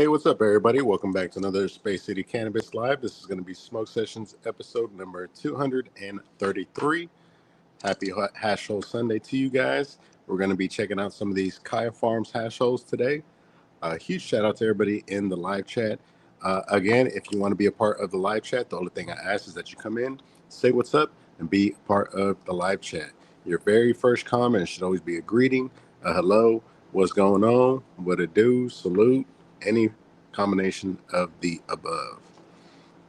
Hey, what's up, everybody? Welcome back to another Space City Cannabis Live. This is going to be Smoke Sessions episode number 233. Happy Hash Hole Sunday to you guys. We're going to be checking out some of these Kaya Farms hash holes today. Huge shout out to everybody in the live chat. Again, if you want to be a part of the live chat, the only thing I ask is that you come in, say what's up, and be a part of the live chat. Your very first comment should always be a greeting, a hello, what's going on, what it do, salute, any combination of the above.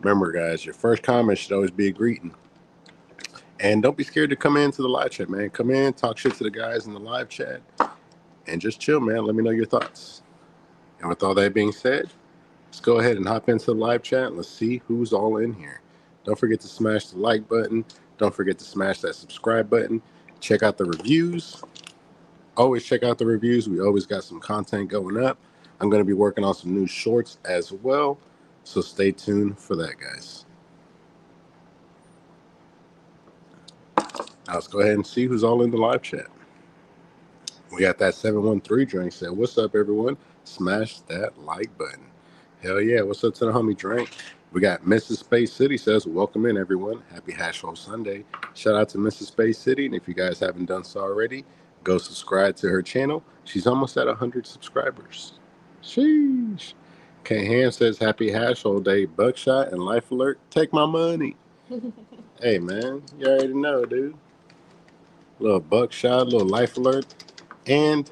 Remember, guys, your first comment should always be a greeting. And don't be scared to come into the live chat, man. Come in, talk shit to the guys in the live chat, and just chill, man. Let me know your thoughts. And with all that being said, let's go ahead and hop into the live chat and let's see who's all in here. Don't forget to smash the like button. Don't forget to smash that subscribe button. Check out the reviews. Always check out the reviews. We always got some content going up. I'm going to be working on some new shorts as well. So stay tuned for that, guys. Now let's go ahead and see who's all in the live chat. We got that 713 drink said, what's up, everyone? Smash that like button. Hell yeah. What's up to the homie Drink? We got Mrs. Space City says, welcome in, everyone. Happy Hash Hole Sunday. Shout out to Mrs. Space City. And if you guys haven't done so already, go subscribe to her channel. She's almost at 100 subscribers. Sheesh. K Ham says, happy Hash Hole Day. Buckshot and Life Alert. Take my money. Hey, man. You already know, dude. Little Buckshot, little Life Alert. And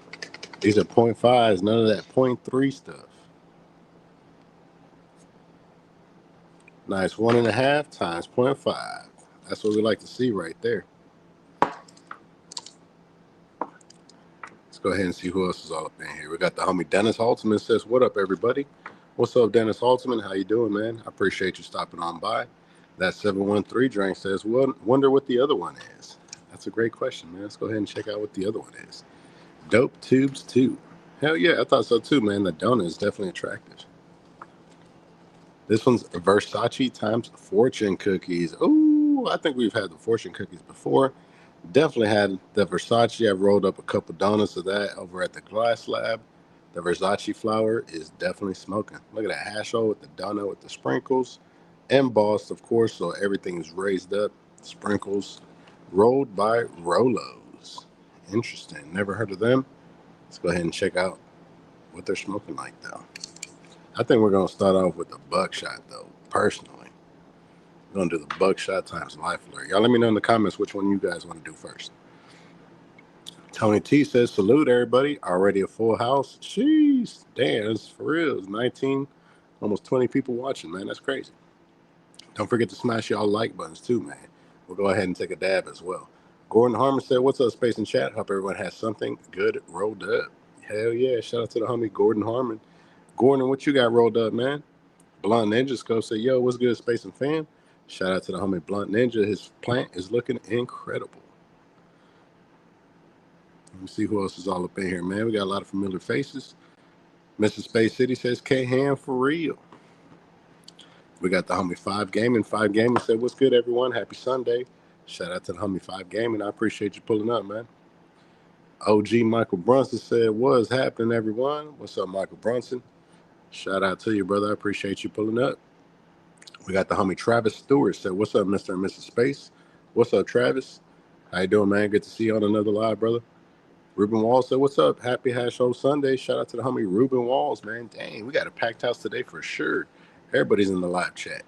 these are 0.5s, none of that 0.3 stuff. Nice 1.5 times 0.5. That's what we like to see right there. Let's go ahead and see who else is all up in here. We got the homie Dennis Haltman says, what up, everybody? What's up, Dennis Haltman? How you doing, man? I appreciate you stopping on by. That 713 drink says, well, wonder what the other one is. That's a great question, man. Let's go ahead and check out what the other one is. Dope Tubes 2. Hell yeah, I thought so too, man. The donut is definitely attractive. This one's Versace times fortune cookies. Ooh, I think we've had the fortune cookies before. Definitely had the Versace. I've rolled up a couple donuts of that over at the Glass Lab. The Versace flower is definitely smoking. Look at that hash hole with the donut with the sprinkles. Embossed, of course, so everything is raised up. Sprinkles rolled by Rolos. Interesting. Never heard of them. Let's go ahead and check out what they're smoking like, though. I think we're going to start off with the Buckshot, though, personally. We're going to do the Buckshot times Life Alert. Y'all let me know in the comments which one you guys want to do first. Tony T says, salute, everybody. Already a full house. Jeez. Damn, it's for real. It's 19, almost 20 people watching, man. That's crazy. Don't forget to smash y'all like buttons, too, man. We'll go ahead and take a dab as well. Gordon Harmon said, what's up, Space and Chat? Hope everyone has something good rolled up. Hell yeah. Shout out to the homie Gordon Harmon. Gordon, what you got rolled up, man? Blunt Ninja Scope said, yo, what's good, Space and Fam? Shout out to the homie Blunt Ninja. His plant is looking incredible. Let me see who else is all up in here, man. We got a lot of familiar faces. Mr. Space City says, K-Ham for real. We got the homie 5 Gaming. 5 Gaming said, what's good, everyone? Happy Sunday. Shout out to the homie 5 Gaming. I appreciate you pulling up, man. OG Michael Brunson said, what's happening, everyone? What's up, Michael Brunson? Shout out to you, brother. I appreciate you pulling up. We got the homie Travis Stewart said, what's up, Mr. and Mrs. Space? What's up, Travis? How you doing, man? Good to see you on another live, brother. Ruben Walls said, what's up? Happy Hash Hole Sunday. Shout out to the homie Ruben Walls, man. Dang, we got a packed house today for sure. Everybody's in the live chat.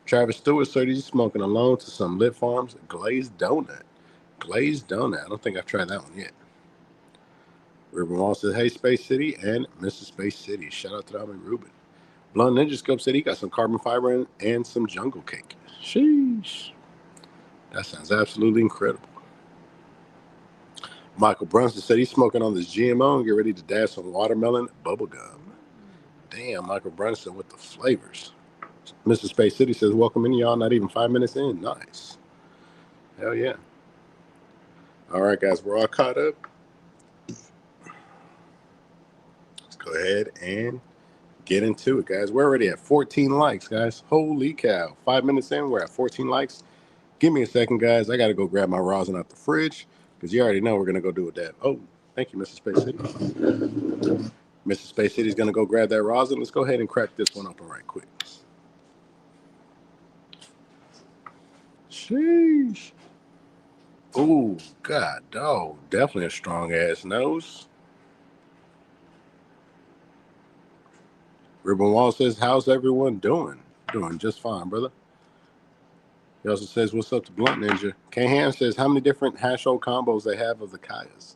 Travis Stewart said he's smoking alone to some Lit Farms glazed donut. Glazed donut. I don't think I've tried that one yet. Ruben Walls said, hey, Space City and Mrs. Space City. Shout out to the homie Ruben. Blunt Ninja Scope said he got some carbon fiber and some jungle cake. Sheesh. That sounds absolutely incredible. Michael Brunson said he's smoking on this GMO and get ready to dash some watermelon bubblegum. Damn, Michael Brunson with the flavors. Mr. Space City says, welcome in, y'all. Not even 5 minutes in. Nice. Hell yeah. All right, guys, we're all caught up. Let's go ahead and get into it, guys. We're already at 14 likes, guys. Holy cow. 5 minutes in, we're at 14 likes. Give me a second, guys. I got to go grab my rosin out the fridge because you already know we're going to go do a dab. Oh, thank you, Mr. Space City. Mr. Space City's going to go grab that rosin. Let's go ahead and crack this one open right quick. Sheesh. Ooh, God, dog. Definitely a strong-ass nose. Ribbon Wall says, how's everyone doing? Doing just fine, brother. He also says, what's up to Blunt Ninja? K-Ham says, how many different hash old combos they have of the Kayas?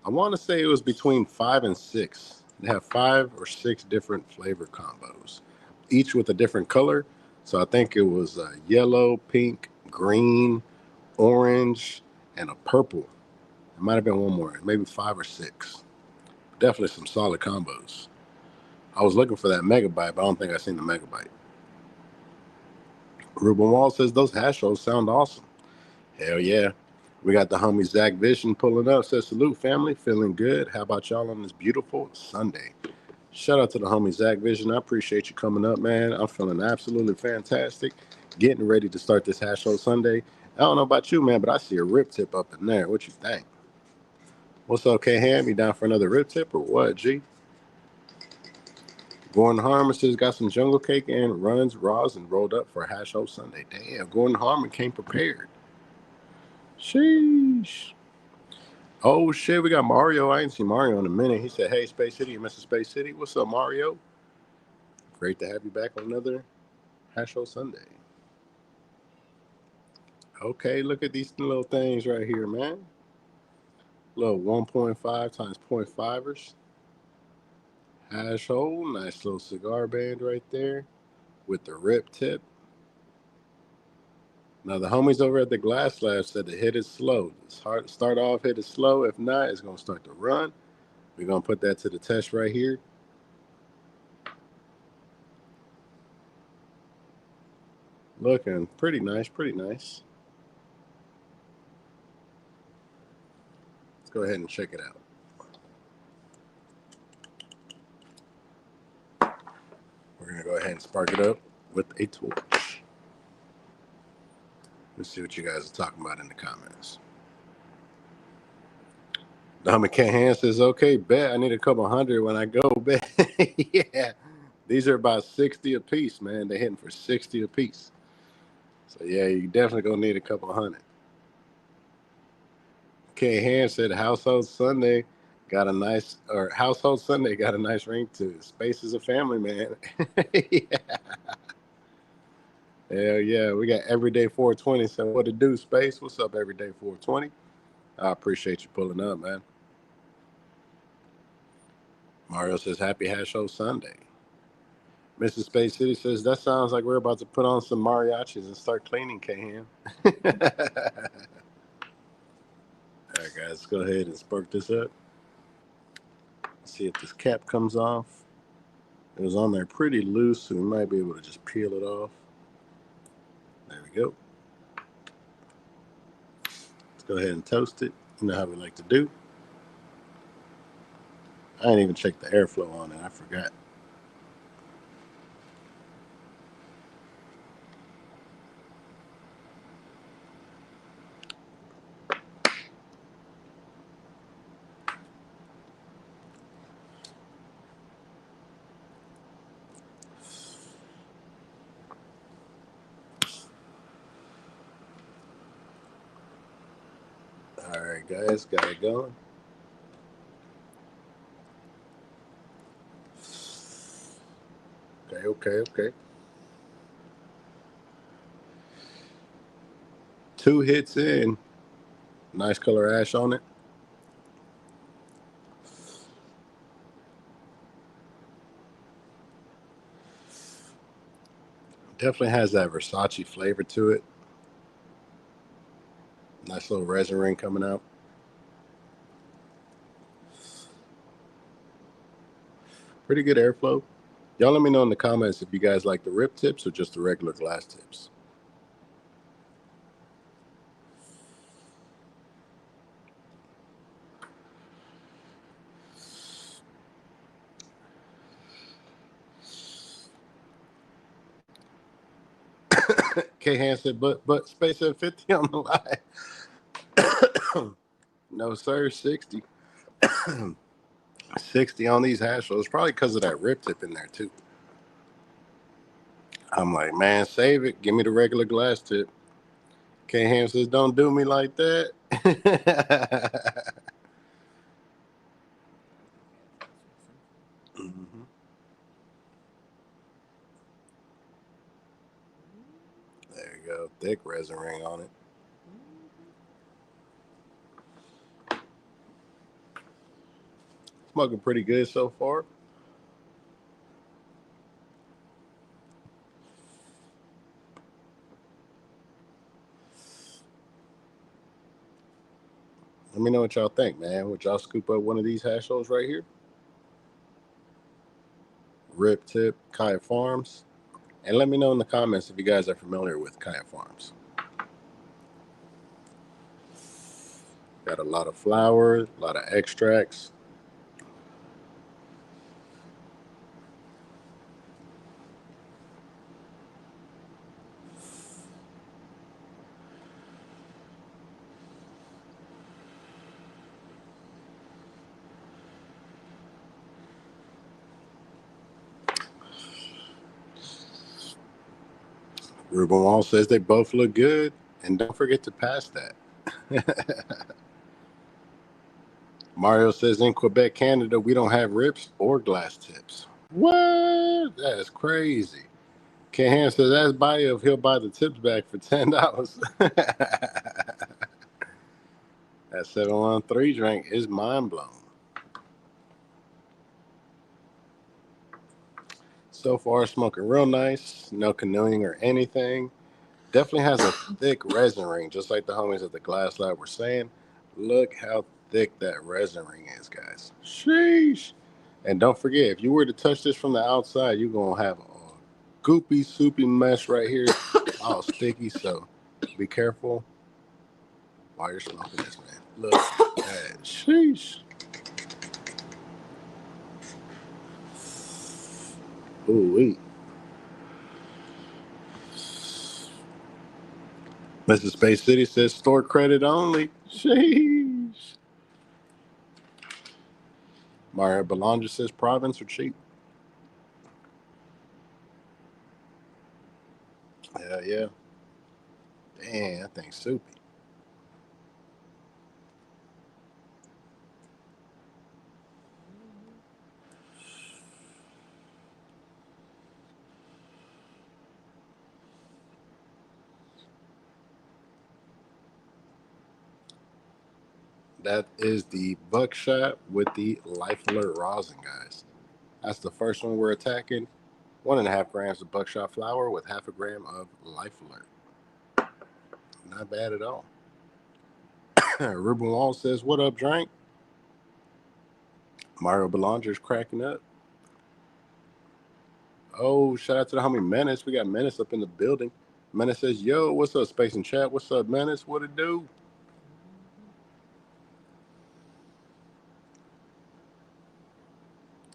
I want to say it was between 5 and 6. They have 5 or 6 different flavor combos, each with a different color. So I think it was yellow, pink, green, orange, and a purple. It might have been one more, maybe 5 or 6. Definitely some solid combos. I was looking for that megabyte, but I don't think I seen the megabyte. Ruben Wall says those hash rolls sound awesome. Hell yeah. We got the homie Zach Vision pulling up. Says salute family, feeling good. How about y'all on this beautiful Sunday? Shout out to the homie Zach Vision. I appreciate you coming up, man. I'm feeling absolutely fantastic. Getting ready to start this hash roll Sunday. I don't know about you, man, but I see a rip tip up in there. What you think? What's up, K-Ham? You down for another rip tip or what, G? Gordon Harmon says got some jungle cake and runs raws and rolled up for a hash roll Sunday. Damn, Gordon Harmon came prepared. Sheesh. Oh shit, we got Mario. I ain't seen Mario in a minute. He said, hey, Space City, you Mr. Space City. What's up, Mario? Great to have you back on another hash roll Sunday. Okay, look at these little things right here, man. Little 1.5 times 0.5ers. Hash hole, nice little cigar band right there with the rip tip. Now the homies over at the Glass Lab said the hit is slow. It's hard to start off, hit it slow. If not, it's gonna start to run. We're gonna put that to the test right here. Looking pretty nice, pretty nice. Let's go ahead and check it out. We're gonna go ahead and spark it up with a torch. Let's see what you guys are talking about in the comments. Dominic Cahan says, okay, bet I need a couple hundred when I go, bet. Yeah, these are about 60 a piece, man. They're hitting for 60 a piece. So yeah, you definitely gonna need a couple hundred. Cahan said Household Sunday got a nice ring to it. Space is a family, man. Yeah. Hell yeah, we got Everyday 420. So what to do, Space? What's up, Everyday 420? I appreciate you pulling up, man. Mario says happy hash show Sunday. Mrs. Space City says that sounds like we're about to put on some mariachis and start cleaning, K-Ham. All right, guys, let's go ahead and spark this up. See if this cap comes off. It was on there pretty loose, so we might be able to just peel it off. There we go. Let's go ahead and toast it. You know how we like to do. I didn't even check the airflow on it. I forgot. All right, guys, got it going. Okay. 2 hits in. Nice color ash on it. Definitely has that Versace flavor to it. Nice little resin ring coming out. Pretty good airflow. Y'all let me know in the comments if you guys like the rip tips or just the regular glass tips. K Hansen, but Space at 50 on the line. No sir, 60. 60 on these hash rolls, probably because of that rip tip in there too. I'm like, man, save it. Give me the regular glass tip. K-Ham says, don't do me like that. Mhm. There you go. Thick resin ring on it. Smoking pretty good so far. Let me know what y'all think, man. Would y'all scoop up one of these hash rolls right here? Rip Tip, Kaya Farms. And let me know in the comments if you guys are familiar with Kaya Farms. Got a lot of flour, a lot of extracts. Ruben Wall says they both look good. And don't forget to pass that. Mario says in Quebec, Canada, we don't have rips or glass tips. What? That is crazy. K-Ham says that's bio if he'll buy the tips back for $10. That 713 drink is mind blown. So far, smoking real nice. No canoeing or anything. Definitely has a thick resin ring, just like the homies at the Glass Lab were saying. Look how thick that resin ring is, guys. Sheesh. And don't forget, if you were to touch this from the outside, you're going to have a goopy, soupy mess right here, all sticky. So be careful while you're smoking this, man. Look at that. Sheesh. Ooh-wee. Mrs. Space City says store credit only. Sheesh. Mario Belanger says province are cheap. Yeah. Damn, that thing's soupy. That is the buckshot with the Life Alert rosin, guys. That's the first one we're attacking. 1.5 grams of buckshot flour with 0.5 gram of Life Alert. Not bad at all. Ruben Wall says, what up, drink? Mario Belanger's cracking up. Oh, shout out to the homie Menace. We got Menace up in the building. Menace says, yo, what's up, Space and Chat? What's up, Menace? What it do?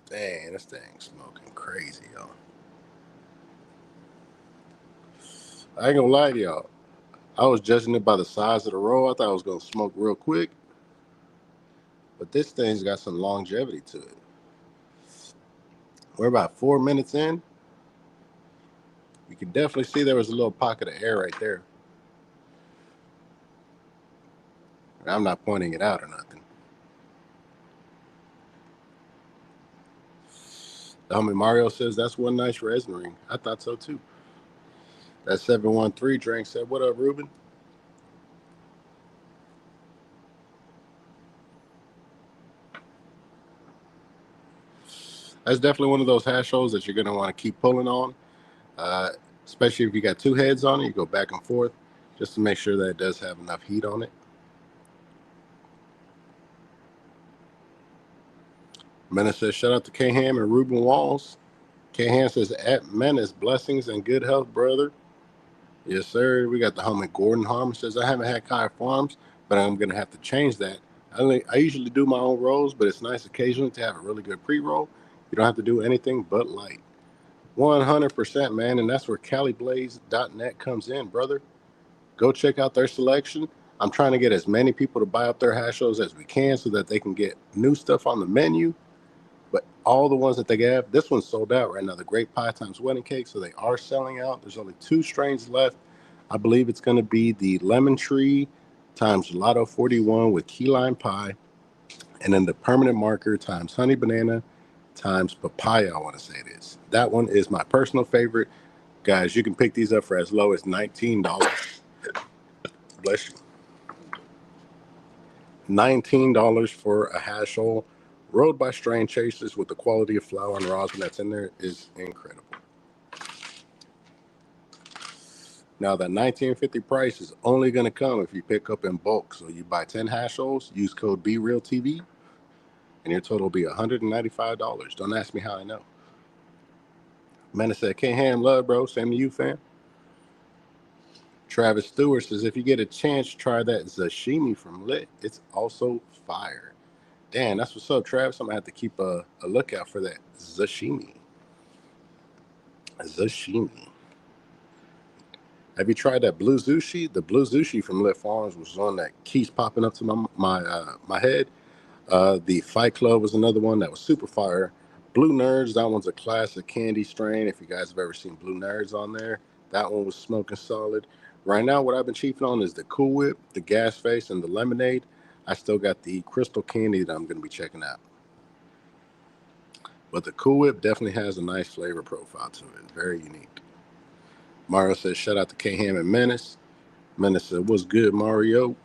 Dang, this thing's smoking crazy, y'all. I ain't gonna lie to y'all. I was judging it by the size of the roll. I thought I was gonna smoke real quick. But this thing's got some longevity to it. We're about 4 minutes in. You can definitely see there was a little pocket of air right there. I'm not pointing it out or nothing. The homie Mario says that's one nice resin ring. I thought so too. That 713 drink said, what up, Ruben? That's definitely one of those hash rolls that you're going to want to keep pulling on, especially if you got two heads on it. You go back and forth just to make sure that it does have enough heat on it. Menace says, shout out to K-Ham and Ruben Walls. K-Ham says, at Menace, blessings and good health, brother. Yes, sir. We got the homie Gordon Harmon says, I haven't had Kaya Farms, but I'm going to have to change that. I usually do my own rolls, but it's nice occasionally to have a really good pre-roll. You don't have to do anything but light. 100%, man. And that's where CaliBlaze.net comes in, brother. Go check out their selection. I'm trying to get as many people to buy up their hash rolls as we can so that they can get new stuff on the menu. all the ones that they have. This one's sold out right now. The Grape Pie times wedding cake, so they are selling out. There's only 2 strains left. I believe it's going to be the Lemon Tree times Gelato 41 with key lime pie, and then the Permanent Marker times Honey Banana times Papaya, I want to say it is. That one is my personal favorite. Guys, you can pick these up for as low as $19. Bless you. $19 for a hash hole rolled by strain chasers with the quality of flour and rosin that's in there is incredible. Now that $19.50 price is only going to come if you pick up in bulk. So you buy 10 hash holes, use code BRealTV, and your total will be $195. Don't ask me how I know. Man, I said, can't ham love, bro. Same to you, fam. Travis Stewart says, if you get a chance, try that sashimi from Lit. It's also fire. Damn, that's what's up, Travis. I'm going to have to keep a lookout for that sashimi. Sashimi. Have you tried that blue sushi? The blue sushi from Lit Farms was one that keeps popping up to my head. The Fight Club was another one that was super fire. Blue Nerds, that one's a classic candy strain. If you guys have ever seen Blue Nerds on there, that one was smoking solid. Right now, what I've been cheaping on is the Cool Whip, the Gas Face, and the Lemonade. I still got the Crystal Candy that I'm going to be checking out. But the Cool Whip definitely has a nice flavor profile to it. Very unique. Mario says, shout out to K-Ham and Menace. Menace said, what's good, Mario?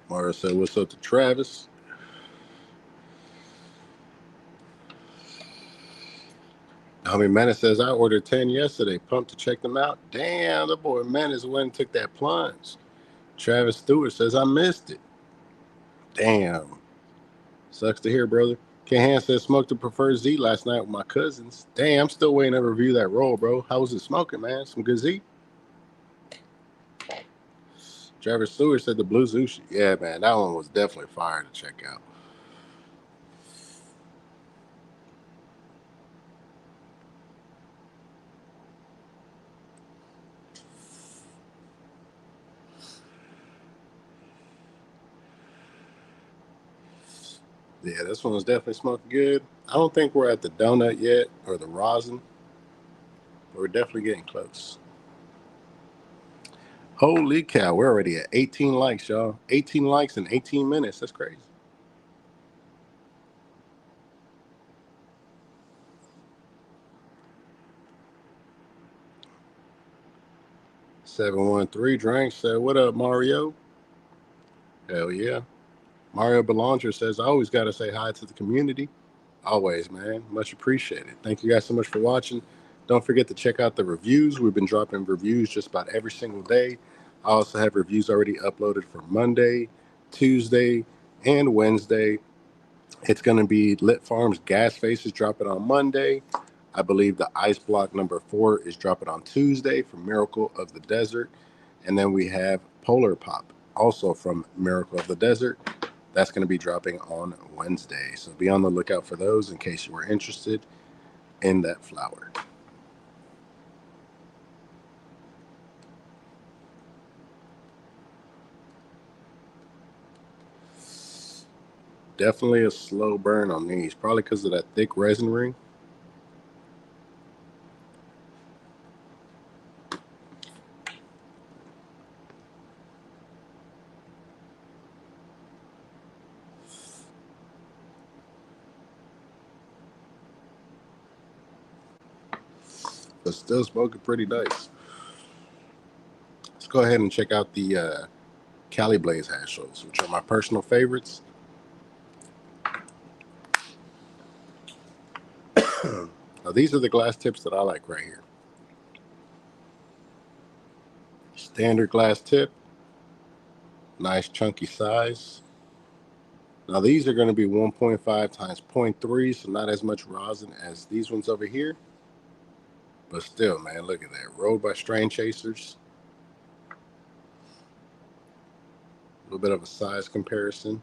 Mario said, what's up to Travis? Homie Menace says, I ordered 10 yesterday. Pumped to check them out. Damn, the boy Menace went and took that plunge. Travis Stewart says, I missed it. Damn. Sucks to hear, brother. Kahan says, smoked the preferred Z last night with my cousins. Damn, I'm still waiting to review that roll, bro. How was it smoking, man? Some good Z? Travis Stewart said the blue sushi. Yeah, man, that one was definitely fire to check out. Yeah, this one was definitely smoking good. I don't think we're at the donut yet or the rosin, but we're definitely getting close. Holy cow, we're already at 18 likes, y'all. 18 likes in 18 minutes. That's crazy. $713 Drink said, what up, Mario? Hell yeah. Mario Belanger says, I always got to say hi to the community. Always, man. Much appreciated. Thank you guys so much for watching. Don't forget to check out the reviews. We've been dropping reviews just about every single day. I also have reviews already uploaded for Monday, Tuesday, and Wednesday. It's going to be Lit Farms Gas Faces dropping on Monday. I believe the Ice Block number 4 is dropping on Tuesday from Miracle of the Desert. And then we have Polar Pop, also from Miracle of the Desert. That's going to be dropping on Wednesday. So be on the lookout for those in case you were interested in that flower. Definitely a slow burn on these, probably because of that thick resin ring. But still smoking pretty nice. Let's go ahead and check out the Cali Blaze hash holes, which are my personal favorites. Now, these are the glass tips that I like right here. Standard glass tip, nice chunky size. Now, these are going to be 1.5 times 0.3, so not as much rosin as these ones over here. But still, man, look at that. Rolled by strain chasers. A little bit of a size comparison.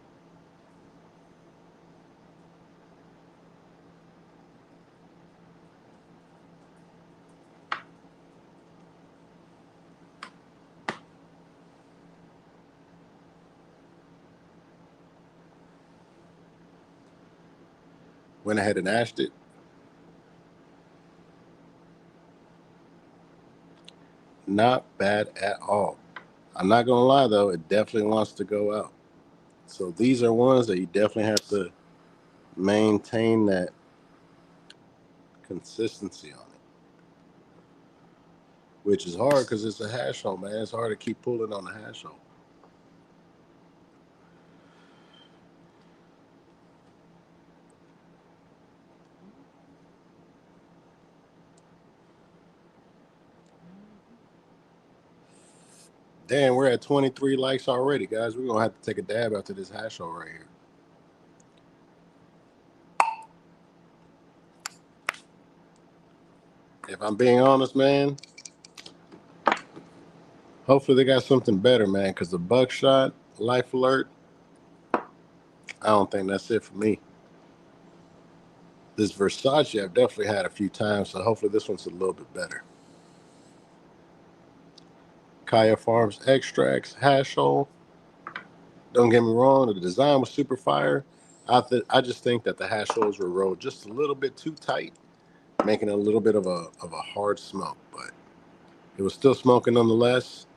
Went ahead and ashed it. Not bad at all. I'm not gonna lie though, it definitely wants to go out. So these are ones that you definitely have to maintain that consistency on it, which is hard because it's a hash hole, man. It's hard to keep pulling on the hash hole. Damn, we're at 23 likes already, guys. We're gonna have to take a dab after this hash hole right here. If I'm being honest, man, hopefully they got something better, man, because the buckshot, life alert, I don't think that's it for me. This Versace I've definitely had a few times, so hopefully this one's a little bit better. Kaya Farms extracts, hash hole. Don't get me wrong, the design was super fire. I just think that the hash holes were rolled just a little bit too tight, making it a little bit of a hard smoke, but it was still smoking nonetheless.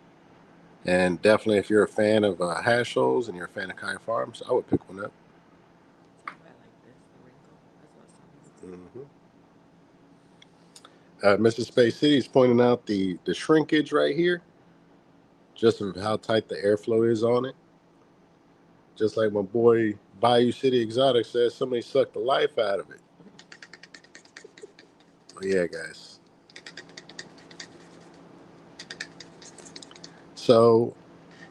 And definitely, if you're a fan of hash holes and you're a fan of Kaya Farms, I would pick one up. I like this, the wrinkle. That's what some Mm-hmm. Mrs. Space City is pointing out the shrinkage right here, just of how tight the airflow is on it. Just like my boy Bayou City Exotic says, somebody sucked the life out of it. But yeah, guys. So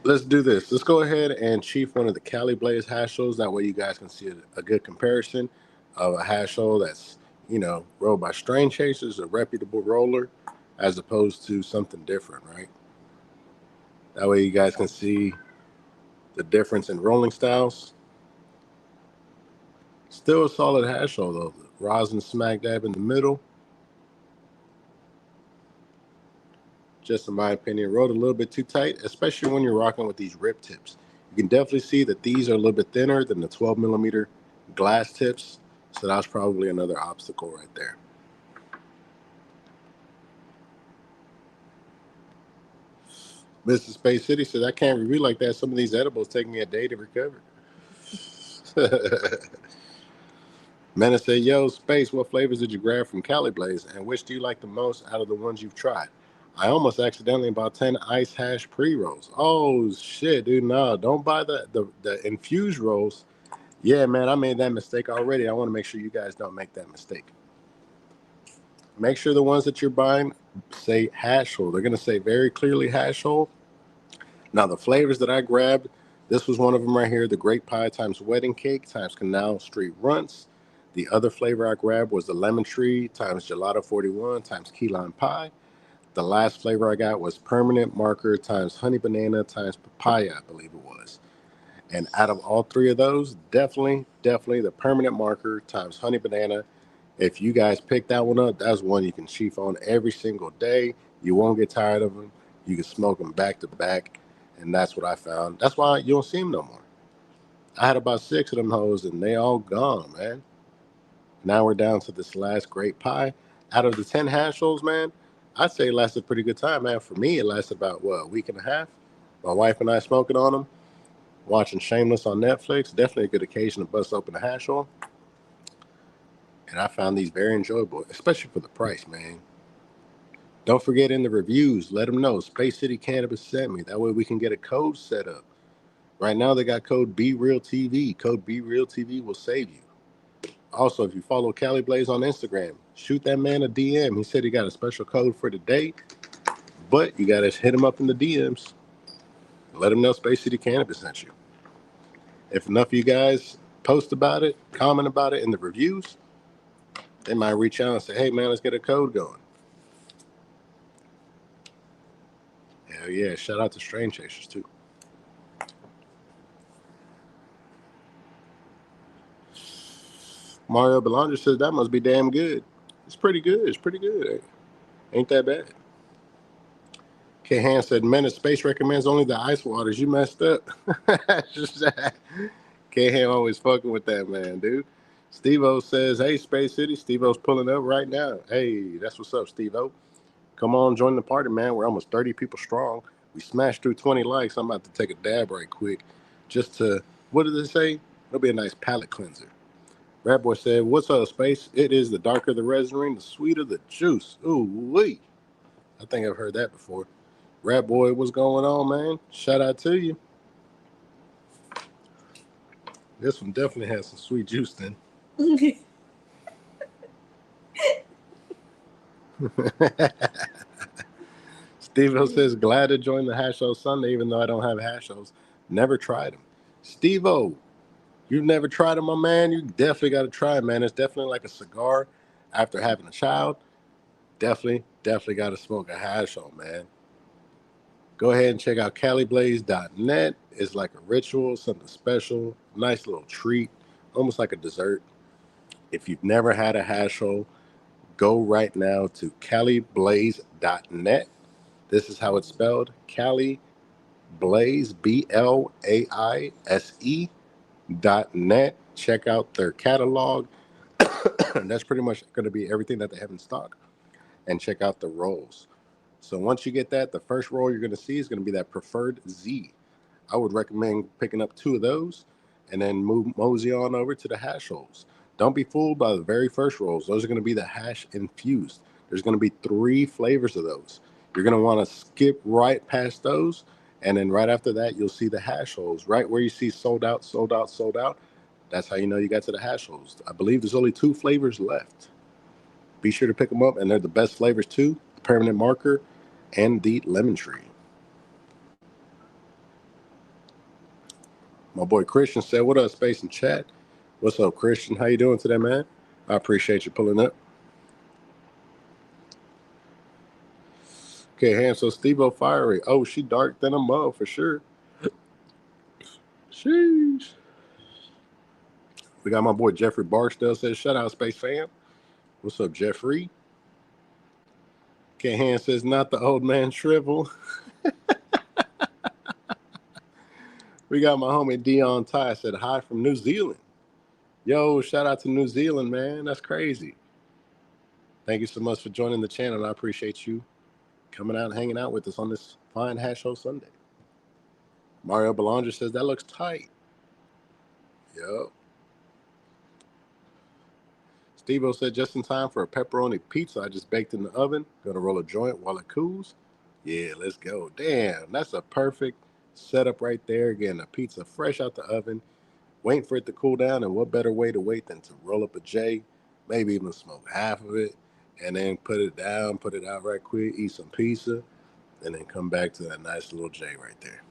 let's do this. Let's go ahead and chief one of the Cali Blaze hash holes. That way you guys can see a good comparison of a hash hole that's, rolled by Strain Chasers, a reputable roller, as opposed to something different, right? That way you guys can see the difference in rolling styles. Still a solid hash hole though. Rosin smack dab in the middle. Just in my opinion, rolled a little bit too tight, especially when you're rocking with these rip tips. You can definitely see that these are a little bit thinner than the 12 millimeter glass tips. So that's probably another obstacle right there. Mr. Space City says, I can't review like that. Some of these edibles take me a day to recover. Menace said, yo, Space, what flavors did you grab from Cali Blaze? And which do you like the most out of the ones you've tried? I almost accidentally bought 10 ice hash pre-rolls. Oh, shit, dude. No, don't buy the infused rolls. Yeah, man, I made that mistake already. I want to make sure you guys don't make that mistake. Make sure the ones that you're buying say hash hole. They're going to say very clearly hash hole. Now, the flavors that I grabbed, this was one of them right here, the Great Pie times Wedding Cake times Canal Street Runts. The other flavor I grabbed was the Lemon Tree times Gelato 41 times Key Lime Pie. The last flavor I got was Permanent Marker times Honey Banana times Papaya, I believe it was. And out of all three of those, definitely the Permanent Marker times Honey Banana. If you guys pick that one up, that's one you can chief on every single day. You won't get tired of them. You can smoke them back to back. And that's what I found. That's why you don't see them no more. I had about 6 of them hoes and they all gone, man. Now we're down to this last Great Pie. Out of the 10 hash rolls, man, I'd say it lasted a pretty good time, man. For me, it lasted about, a week and a half. My wife and I smoking on them, watching Shameless on Netflix. Definitely a good occasion to bust open a hash roll. And I found these very enjoyable, especially for the price, man. Don't forget in the reviews, let them know Space City Cannabis sent me. That way we can get a code set up. Right now they got code BeRealTV. Code BeRealTV will save you. Also, if you follow Cali Blaze on Instagram, shoot that man a DM. He said he got a special code for today, but you got to hit him up in the DMs. Let him know Space City Cannabis sent you. If enough of you guys post about it, comment about it in the reviews, they might reach out and say, hey, man, let's get a code going. Hell yeah. Shout out to Strain Chasers, too. Mario Belanger says that must be damn good. It's pretty good. It's pretty good. Ain't that bad. K. Han said, Menace Space recommends only the ice waters. You messed up. K. Han always fucking with that, man, dude. Steve-O says, hey, Space City. Steve-O's pulling up right now. Hey, that's what's up, Steve-O. Come on, join the party, man. We're almost 30 people strong. We smashed through 20 likes. I'm about to take a dab right quick just to, what does it say? It'll be a nice palate cleanser. Rat Boy said, what's up, Space? It is the darker the resin, the sweeter the juice. Ooh, wee. I think I've heard that before. Rat Boy, what's going on, man? Shout out to you. This one definitely has some sweet juice then. Steve-O says, glad to join the Hash O Sunday, even though I don't have Hash O's. Never tried them. Steve-O, you've never tried them, my man? You definitely got to try it, man. It's definitely like a cigar after having a child. Definitely got to smoke a Hash O, man. Go ahead and check out CaliBlaze.net. It's like a ritual, something special, nice little treat, almost like a dessert. If you've never had a Hash O, go right now to CaliBlaze.net. This is how it's spelled. Cali Blaze, BLAISE.net. Check out their catalog. That's pretty much going to be everything that they have in stock. And check out the rolls. So once you get that, the first roll you're going to see is going to be that Preferred Z. I would recommend picking up 2 of those and then mosey on over to the Hash Holes. Don't be fooled by the very first rolls. Those are going to be the hash infused. There's going to be 3 flavors of those. You're going to want to skip right past those. And then right after that, you'll see the Hash Holes. Right where you see sold out, sold out, sold out. That's how you know you got to the Hash Holes. I believe there's only 2 flavors left. Be sure to pick them up. And they're the best flavors too. The Permanent Marker and the Lemon Tree. My boy Christian said, what up, Space and Chat? What's up, Christian? How you doing today, man? I appreciate you pulling up. Okay, hand, so Steve-O fiery. Oh, she dark than a mug for sure. Sheesh. We got my boy Jeffrey Barksdale says, shout out, Space fam. What's up, Jeffrey? Okay, hand says, not the old man shrivel. We got my homie Dion Ty said, hi from New Zealand. Yo, shout out to New Zealand, man. That's crazy. Thank you so much for joining the channel. I appreciate you coming out and hanging out with us on this fine Hash O Sunday. Mario Belanger says, that looks tight. Yup. Steve-O said, just in time for a pepperoni pizza I just baked in the oven. Gonna roll a joint while it cools. Yeah, let's go. Damn, that's a perfect setup right there. Getting a pizza fresh out the oven, waiting for it to cool down. And what better way to wait than to roll up a J, maybe even smoke half of it, and then put it down, put it out right quick, eat some pizza, and then come back to that nice little J right there.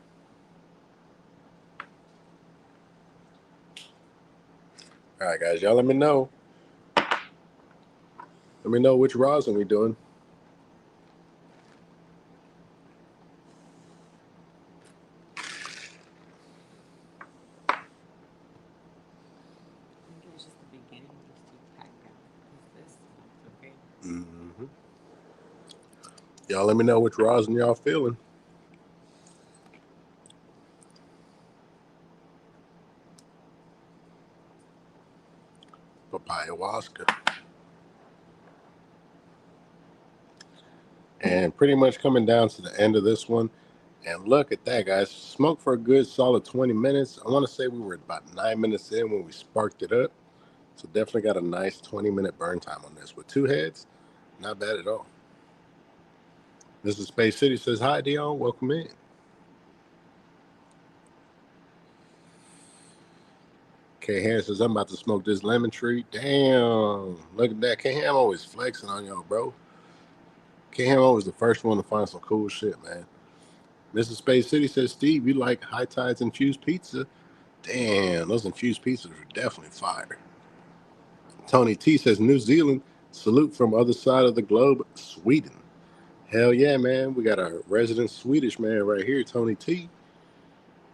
All right, guys, y'all let me know. Let me know which rosin we doing. It's just the beginning, just to pack out. This smells okay. Mm-hmm. Y'all let me know which rosin y'all feeling. Papaya-wasca. And pretty much coming down to the end of this one. And look at that, guys. Smoked for a good solid 20 minutes. I want to say we were about 9 minutes in when we sparked it up. So definitely got a nice 20-minute burn time on this. With 2 heads, not bad at all. This is Space City says, hi, Dion. Welcome in. K Ham says, I'm about to smoke this lemon tree. Damn. Look at that. K Ham always flexing on y'all, bro. K Ham always the first one to find some cool shit, man. This is Space City says, Steve, you like High Tides infused pizza? Damn, those infused pizzas are definitely fire. Tony T says, New Zealand, salute from other side of the globe, Sweden. Hell yeah, man. We got a resident Swedish man right here, Tony T.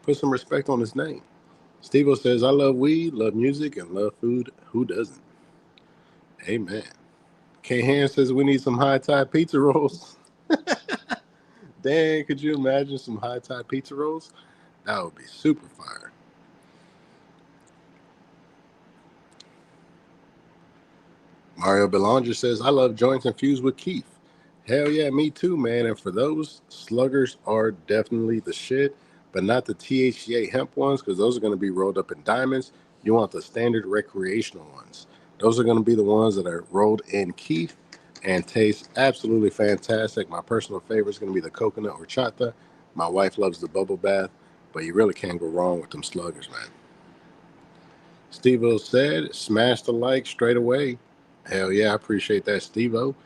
Put some respect on his name. Steve-O says, I love weed, love music, and love food. Who doesn't? Amen. K Han says, we need some high tide pizza rolls. Dang, could you imagine some high tide pizza rolls? That would be super fire. Mario Belanger says, I love joints infused with Keith. Hell yeah, me too, man. And for those, sluggers are definitely the shit, but not the THCA hemp ones because those are going to be rolled up in diamonds. You want the standard recreational ones. Those are going to be the ones that are rolled in Keith and taste absolutely fantastic. My personal favorite is going to be the coconut horchata. My wife loves the bubble bath, but you really can't go wrong with them sluggers, man. Steve-O said, smash the like straight away. Hell yeah, I appreciate that, Steve-O.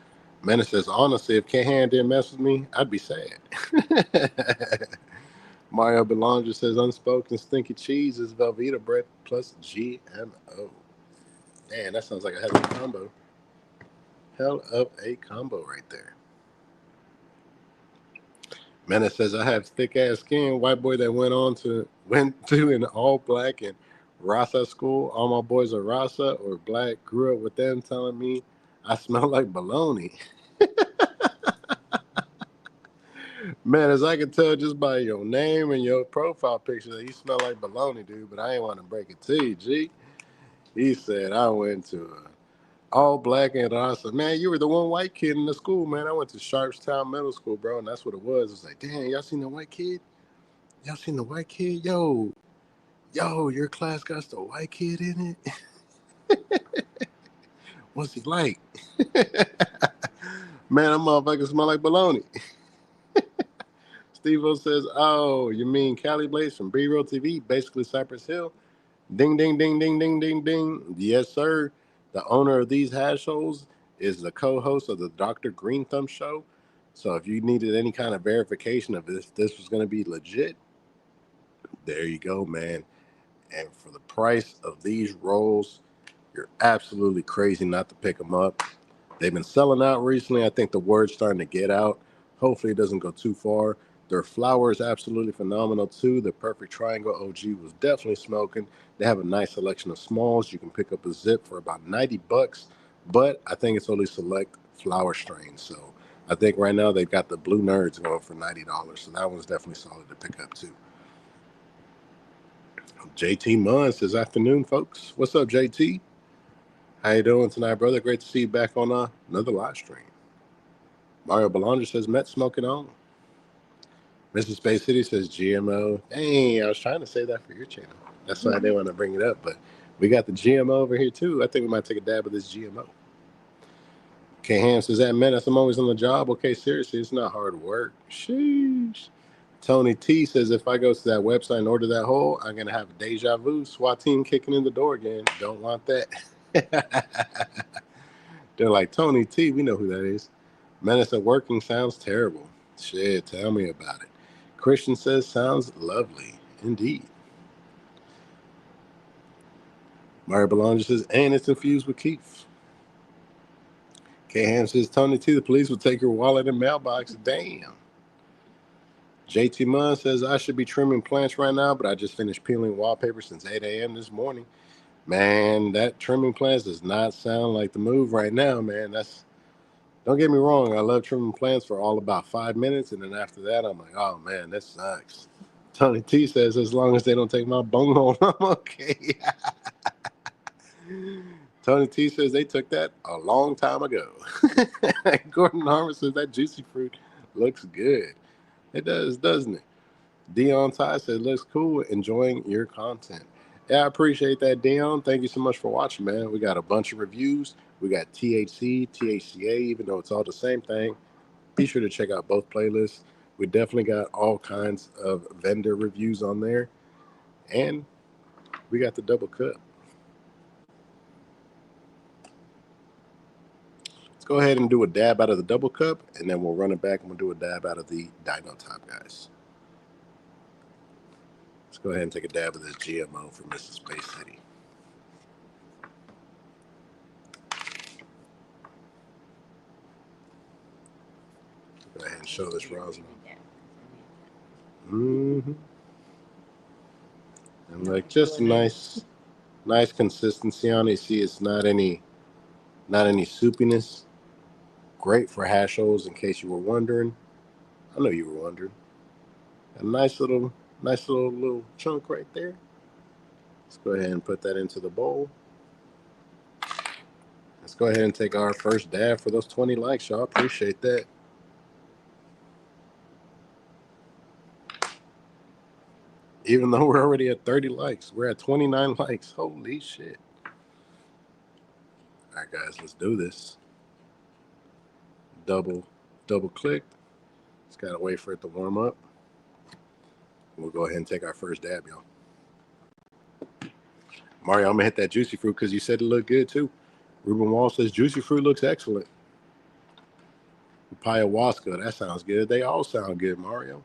Menace says, honestly, if Kahan didn't mess with me, I'd be sad. Mario Belanger says, unspoken stinky cheese is Velveeta bread plus GMO. Man, that sounds like a hell of a combo. Hell of a combo right there. Menace says, I have thick ass skin. White boy that went to an all black and Rasa school. All my boys are Rasa or black. Grew up with them telling me I smell like baloney. Man, as I can tell just by your name and your profile picture that you smell like baloney, dude, but I ain't want to break it to you, G. He said, I went to all black and Rasa. Man, you were the one white kid in the school, man. I went to Sharpstown Middle School, bro, and that's what it was. It's like, damn, y'all seen the white kid? Y'all seen the white kid? Yo, your class got the white kid in it? What's he like? Man, that motherfucker smell like baloney. Steve-O says, oh, you mean Cali Blaze from B-Roll TV, basically Cypress Hill? Ding, ding, ding, ding, ding, ding, ding. Yes, sir. The owner of these hash holes is the co-host of the Dr. Green Thumb show. So if you needed any kind of verification of this was going to be legit, there you go, man. And for the price of these rolls, you're absolutely crazy not to pick them up. They've been selling out recently. I think the word's starting to get out. Hopefully it doesn't go too far. Their flour is absolutely phenomenal too. The Perfect Triangle OG was definitely smoking. They have a nice selection of smalls. You can pick up a zip for about $90, but I think it's only select flour strains. So I think right now they've got the Blue Nerds going for $90. So that one's definitely solid to pick up too. JT Munn says, afternoon, folks. What's up, JT? How you doing tonight, brother? Great to see you back on another live stream. Mario Belanger says, Met smoking on. Mrs. Space City says, GMO. Dang, I was trying to say that for your channel. That's why I didn't want to bring it up, but we got the GMO over here, too. I think we might take a dab of this GMO. K. Ham says, that Menace, I'm always on the job. Okay, seriously, it's not hard work. Sheesh. Tony T says, if I go to that website and order that hole, I'm going to have a deja vu. SWAT team kicking in the door again. Don't want that. They're like, Tony T, we know who that is. Menace at working sounds terrible. Shit, tell me about it. Christian says, sounds lovely. Indeed. Mario Belanger says, and it's infused with Keith. K. Ham says, Tony T, the police will take your wallet and mailbox. Damn. JT Munn says, I should be trimming plants right now, but I just finished peeling wallpaper since 8 a.m. this morning. Man, that trimming plants does not sound like the move right now, man. Don't get me wrong. I love trimming plants for all about 5 minutes, and then after that, I'm like, oh, man, this sucks. Tony T says, as long as they don't take my bunghole, I'm okay. Tony T says they took that a long time ago. Gordon Harmon says that juicy fruit looks good. It does, doesn't it? Dion Ty said, looks cool. Enjoying your content. Yeah, I appreciate that, Dion. Thank you so much for watching, man. We got a bunch of reviews. We got THC, THCA, even though it's all the same thing. Be sure to check out both playlists. We definitely got all kinds of vendor reviews on there. And we got the double cup. Let's go ahead and do a dab out of the double cup, and then we'll run it back and we'll do a dab out of the Dino Top, guys. Let's go ahead and take a dab of this GMO from Mrs. Space City. Go ahead and show this rosin. Mm-hmm. And like just a nice consistency on it. You see, it's not any soupiness. Great for hash holes, in case you were wondering. I know you were wondering. A nice little chunk right there. Let's go ahead and put that into the bowl. Let's go ahead and take our first dab for those 20 likes, y'all. Appreciate that. Even though we're already at 30 likes, we're at 29 likes. Holy shit. All right, guys, let's do this. Double clicked. Just got to wait for it to warm up. We'll go ahead and take our first dab, y'all. Mario, I'm going to hit that juicy fruit because you said it looked good, too. Ruben Wall says juicy fruit looks excellent. Ayahuasca, that sounds good. They all sound good, Mario.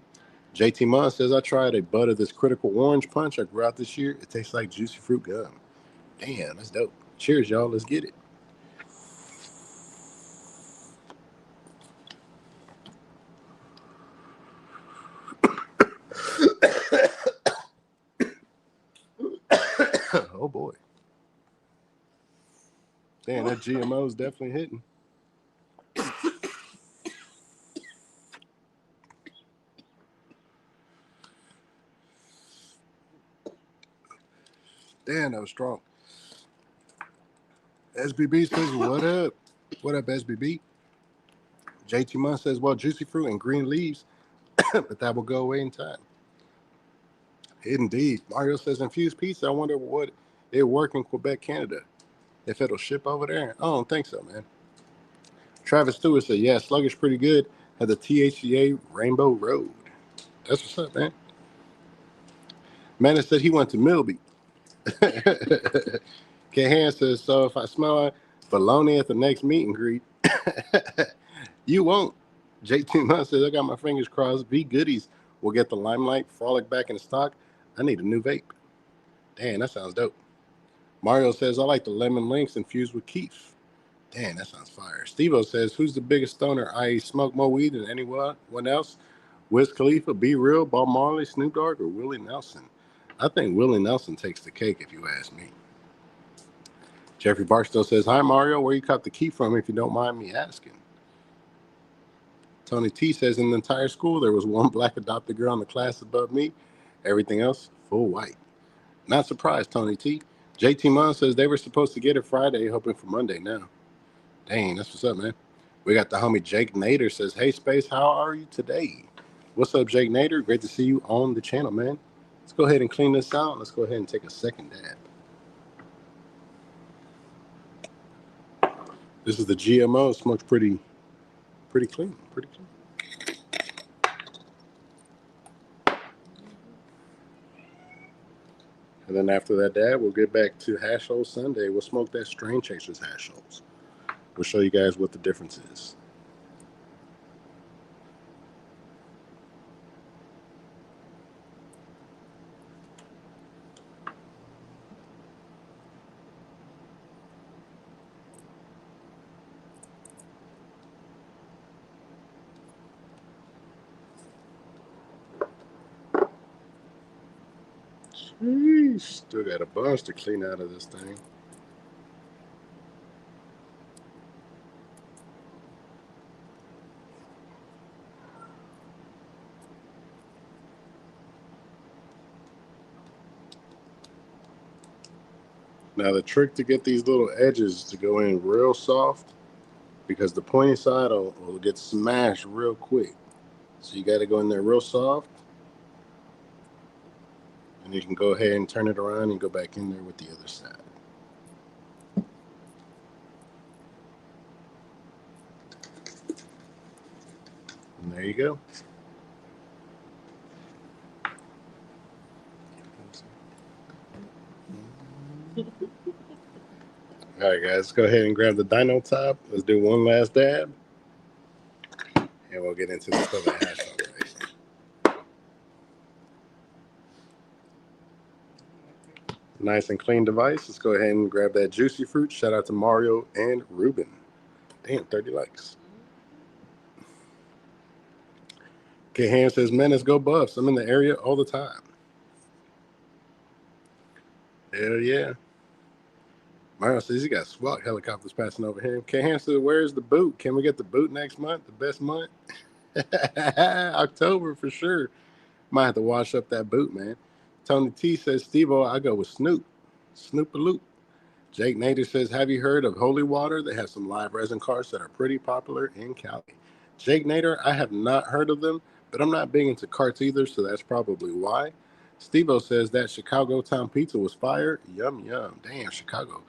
JT Munn says, I tried a bud of this Critical Orange Punch I grew out this year. It tastes like juicy fruit gum. Damn, that's dope. Cheers, y'all. Let's get it. Oh, boy. Damn, that GMO is definitely hitting. Damn, that was strong. SBB says, what up? What up, SBB? JT Munn says, well, juicy fruit and green leaves, but that will go away in time. Indeed. Mario says, infused pizza. I wonder what it work in Quebec, Canada. If it'll ship over there. I don't think so, man. Travis Stewart said, yeah, Sluggish pretty good at the THCA Rainbow Road. That's what's up, man. Manny said he went to Milby. Kahan says, so if I smell bologna at the next meet and greet, you won't. JT Munn says, I got my fingers crossed. B Goodies will get the Limelight Frolic back in stock. I need a new vape. Damn, that sounds dope. Mario says, I like the lemon links infused with keef. Damn, that sounds fire. Steve-O says, who's the biggest stoner, i.e. smoke more weed than anyone else? Wiz Khalifa, Be Real, Bob Marley, Snoop Dogg, or Willie Nelson? I think Willie Nelson takes the cake if you ask me. Jeffrey Barstow says, hi, Mario. Where you caught the key from, if you don't mind me asking? Tony T says, in the entire school, there was one black adopted girl in the class above me. Everything else, full white. Not surprised, Tony T. JT Munn says they were supposed to get it Friday, hoping for Monday now. Dang, that's what's up, man. We got the homie Jake Nader says, hey, Space, how are you today? What's up, Jake Nader? Great to see you on the channel, man. Let's go ahead and clean this out. Let's go ahead and take a second dab. This is the GMO. It smokes pretty clean, And then after that dab, we'll get back to Hash Hole Sunday. We'll smoke that Strain Chasers Hash Holes. We'll show you guys what the difference is. Sheesh, still got a bunch to clean out of this thing. Now the trick to get these little edges to go in real soft, because the pointy side will get smashed real quick. So you got to go in there real soft. And you can go ahead and turn it around and go back in there with the other side. And there you go. All right, guys, let's go ahead and grab the Dino Top. Let's do one last dab. And we'll get into this other hash operation. Nice and clean device. Let's go ahead and grab that juicy fruit. Shout out to Mario and Ruben. Damn, 30 likes. Kahan says, man, let's go Buffs. I'm in the area all the time. Hell yeah. Mario says he got SWAT helicopters passing over him. Kahan says, where's the boot? Can we get the boot next month? The best month? October for sure. Might have to wash up that boot, man. Tony T says, Steve-O, I go with Snoop. Snoop-a-loop. Jake Nader says, have you heard of Holy Water? They have some live resin carts that are pretty popular in Cali. Jake Nader, I have not heard of them, but I'm not big into carts either, so that's probably why. Stevo says that Chicago Town Pizza was fire. Yum, yum. Damn, Chicago.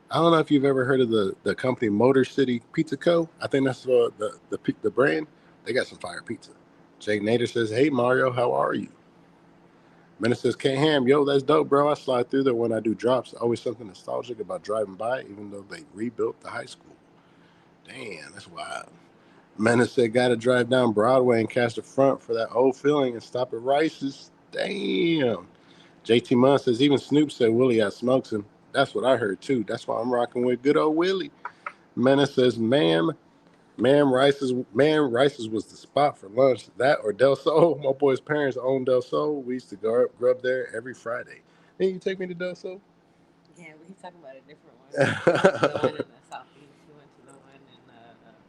I don't know if you've ever heard of the company Motor City Pizza Co. I think that's the brand. They got some fire pizza. Jake Nader says, hey, Mario, how are you? Menace says, K-Ham, yo, that's dope, bro. I slide through there when I do drops. Always something nostalgic about driving by, even though they rebuilt the high school. Damn, that's wild. Menace said, gotta drive down Broadway and catch the front for that old feeling and stop at Rice's. Damn. JT Munn says, even Snoop said Willie out smokes him. That's what I heard, too. That's why I'm rocking with good old Willie. Menace says, Rice's was the spot for lunch. That or Del Sol. My boy's parents owned Del Sol. We used to grub there every Friday. Didn't you take me to Del Sol? Yeah, he's talking about a different one. The one in the southeast. He went to the one in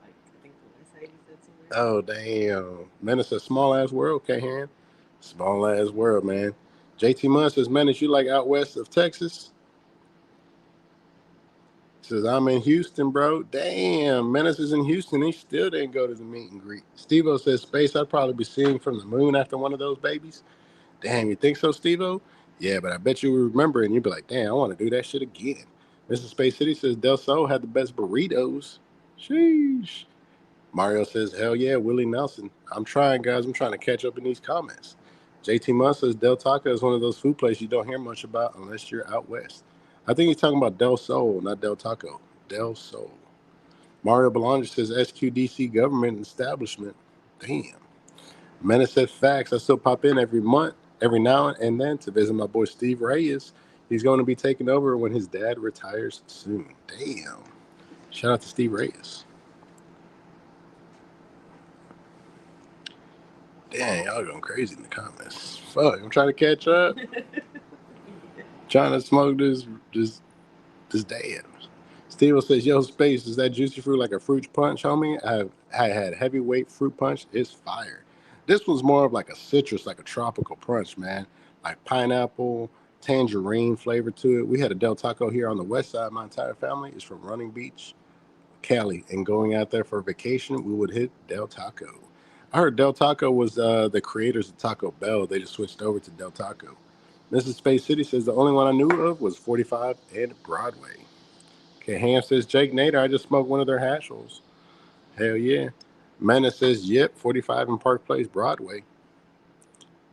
like I think the west side. He said somewhere. Oh damn, man! It's a small ass world, K-Han. Small ass world, man. JT Munn says, Menace, you like out west of Texas? Says, I'm in Houston, bro. Damn, Menace is in Houston. He still didn't go to the meet and greet. Steve-O says, Space, I'd probably be seeing from the moon after one of those babies. Damn, you think so, Steve-O? Yeah, but I bet you remember and you'd be like, damn, I want to do that shit again. Mrs. Space City says, Del Sol had the best burritos. Sheesh. Mario says, hell yeah, Willie Nelson. I'm trying, guys. I'm trying to catch up in these comments. JT Munn says, Del Taco is one of those food places you don't hear much about unless you're out west. I think he's talking about Del Sol, not Del Taco. Del Sol. Mario Belanger says, SQDC government establishment. Damn. Menace said, facts. I still pop in every now and then to visit my boy Steve Reyes. He's going to be taking over when his dad retires soon. Damn. Shout out to Steve Reyes. Dang, y'all going crazy in the comments. Fuck, I'm trying to catch up. Trying to smoke this damn. Steve says, yo, Space, is that juicy fruit like a fruit punch, homie? I had heavyweight fruit punch. It's fire. This was more of like a citrus, like a tropical punch, man. Like pineapple, tangerine flavor to it. We had a Del Taco here on the west side. My entire family is from Running Beach, Cali. And going out there for vacation, we would hit Del Taco. I heard Del Taco was the creators of Taco Bell. They just switched over to Del Taco. Mrs. Space City says the only one I knew of was 45 and Broadway. Okay, Ham says, Jake Nader, I just smoked one of their hash rolls. Hell yeah. Mana says, yep, 45 in Park Place, Broadway.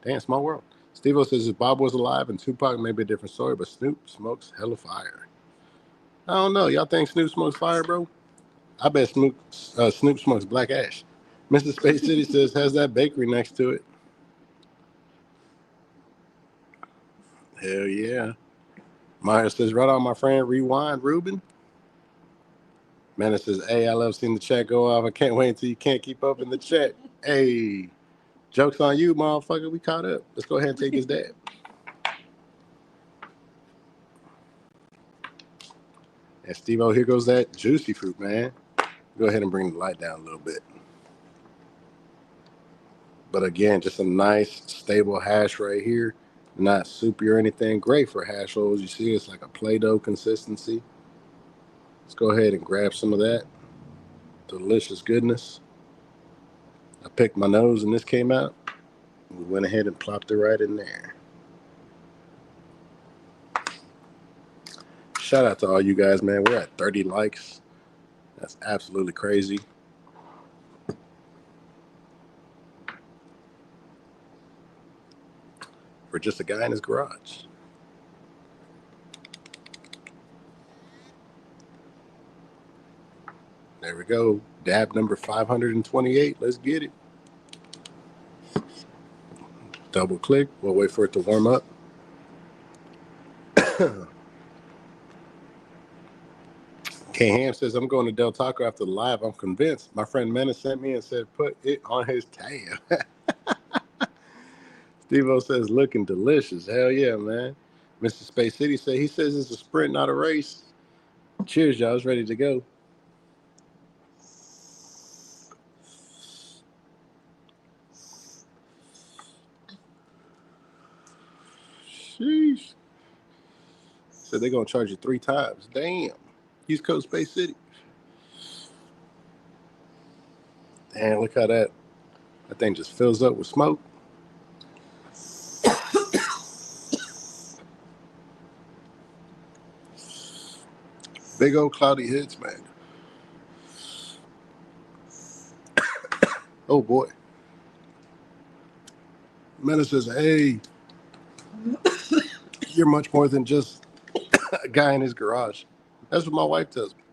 Damn, small world. Steve-O says, if Bob was alive and Tupac may be a different story, but Snoop smokes hella fire. I don't know. Y'all think Snoop smokes fire, bro? I bet Snoop smokes black ash. Mr. Space City says, has that bakery next to it. Hell yeah. Myers says, right on, my friend, rewind, Ruben. Man, it says, hey, I love seeing the chat go off. I can't wait until you can't keep up in the chat. Hey, joke's on you, motherfucker. We caught up. Let's go ahead and take his dab. And Steve-O, here goes that juicy fruit, man. Go ahead and bring the light down a little bit. But again, just a nice, stable hash right here. Not soupy or anything. Great for hash rolls. You see, it's like a Play-Doh consistency. Let's go ahead and grab some of that delicious goodness. I picked my nose and this came out. We went ahead and plopped it right in there. Shout out to all you guys, man. We're at 30 likes. That's absolutely crazy. For just a guy in his garage. There we go. Dab number 528. Let's get it. Double click. We'll wait for it to warm up. K-Ham says, I'm going to Del Taco after the live. I'm convinced. My friend Menace sent me and said, put it on his tab. Steve-O says, looking delicious. Hell yeah, man. Mr. Space City he says it's a sprint, not a race. Cheers, y'all. It's ready to go. Sheesh. Said they're gonna charge you 3 times. Damn. East Coast Bay City. Damn, look how that thing just fills up with smoke. Big old cloudy hits, man. Oh boy. Menace says, hey, you're much more than just a guy in his garage. That's what my wife tells me.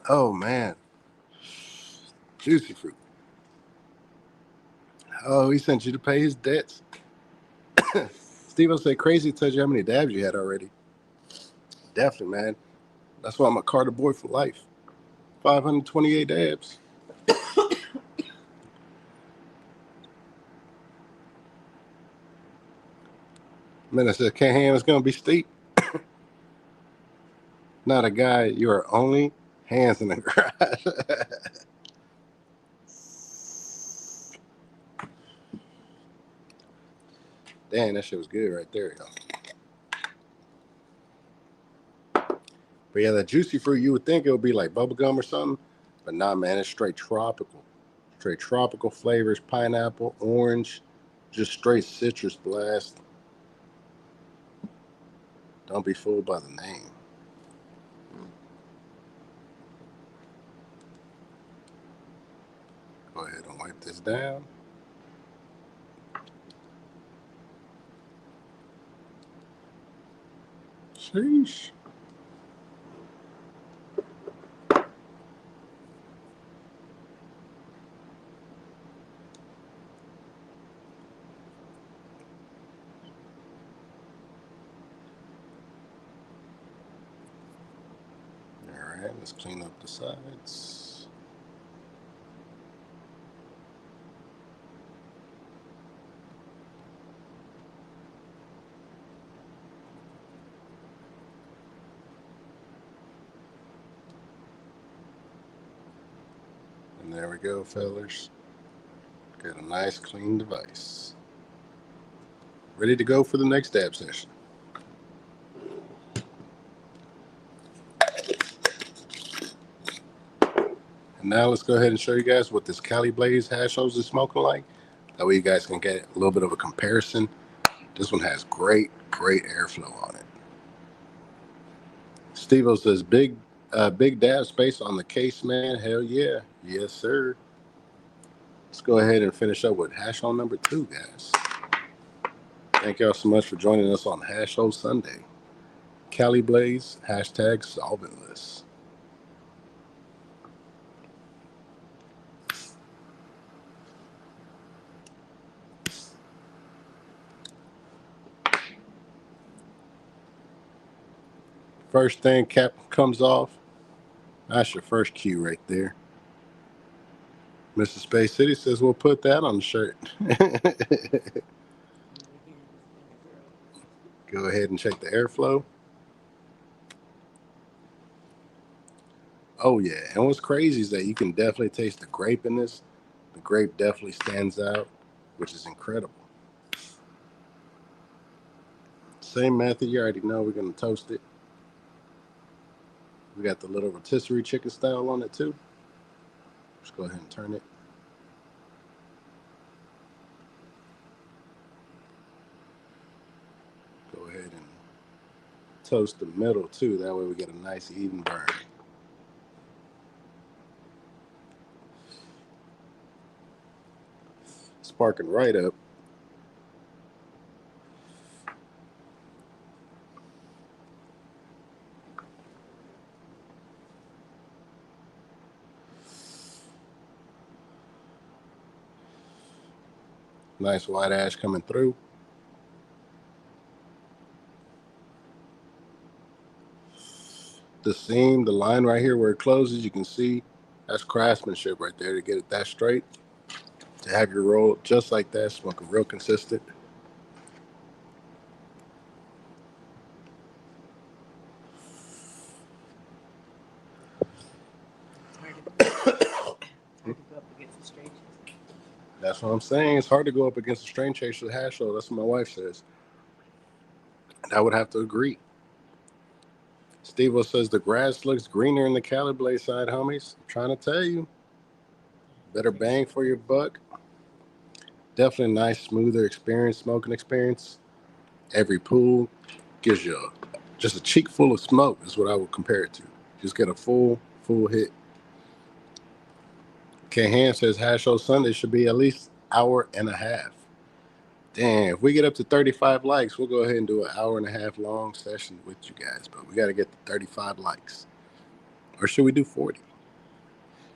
Oh man. Juicy fruit. Oh, he sent you to pay his debts. Steve will say crazy tells you how many dabs you had already. Definitely, man. That's why I'm a Carter boy for life. 528 dabs. Man, I said, can't hand, it's going to be steep. Not a guy, you are only hands in the garage. Dang, that shit was good right there, y'all. But yeah, that juicy fruit, you would think it would be like bubblegum or something. But nah, man, it's straight tropical. Straight tropical flavors, pineapple, orange, just straight citrus blast. Don't be fooled by the name. Go ahead and wipe this down. Sheesh. All right, let's clean up the sides. And there we go, fellas. Got a nice clean device. Ready to go for the next dab session. And now let's go ahead and show you guys what this Cali Blaze hash hose is smoking like. That way you guys can get a little bit of a comparison. This one has great airflow on it. Steve-O says, big dab space on the case, man. Hell yeah. Yes, sir. Let's go ahead and finish up with hash hole number 2, guys. Thank y'all so much for joining us on Hash Hole Sunday. Cali Blaze, hashtag solventless. First thing cap comes off. That's your first cue right there. Mr. Space City says we'll put that on the shirt. Go ahead and check the airflow. Oh yeah, and what's crazy is that you can definitely taste the grape in this. The grape definitely stands out, which is incredible. Same method, you already know we're gonna toast it. We got the little rotisserie chicken style on it too. Just go ahead and turn it. Go ahead and toast the middle too. That way we get a nice even burn. Sparking right up. Nice white ash coming through. The seam, the line right here where it closes, you can see that's craftsmanship right there to get it that straight. To have your roll just like that, smoking real consistent. Hard to go up against the straight. That's what I'm saying. It's hard to go up against a strain chaser hash show. That's what my wife says. And I would have to agree. Steve says the grass looks greener in the Cali Blaze side, homies. I'm trying to tell you. Better bang for your buck. Definitely a nice, smoother experience, smoking experience. Every pool gives you just a cheek full of smoke is what I would compare it to. Just get a full hit. K Ham says hash show Sunday should be at least hour and a half. Damn, if we get up to 35 likes, we'll go ahead and do an hour and a half long session with you guys. But we got to get to 35 likes. Or should we do 40?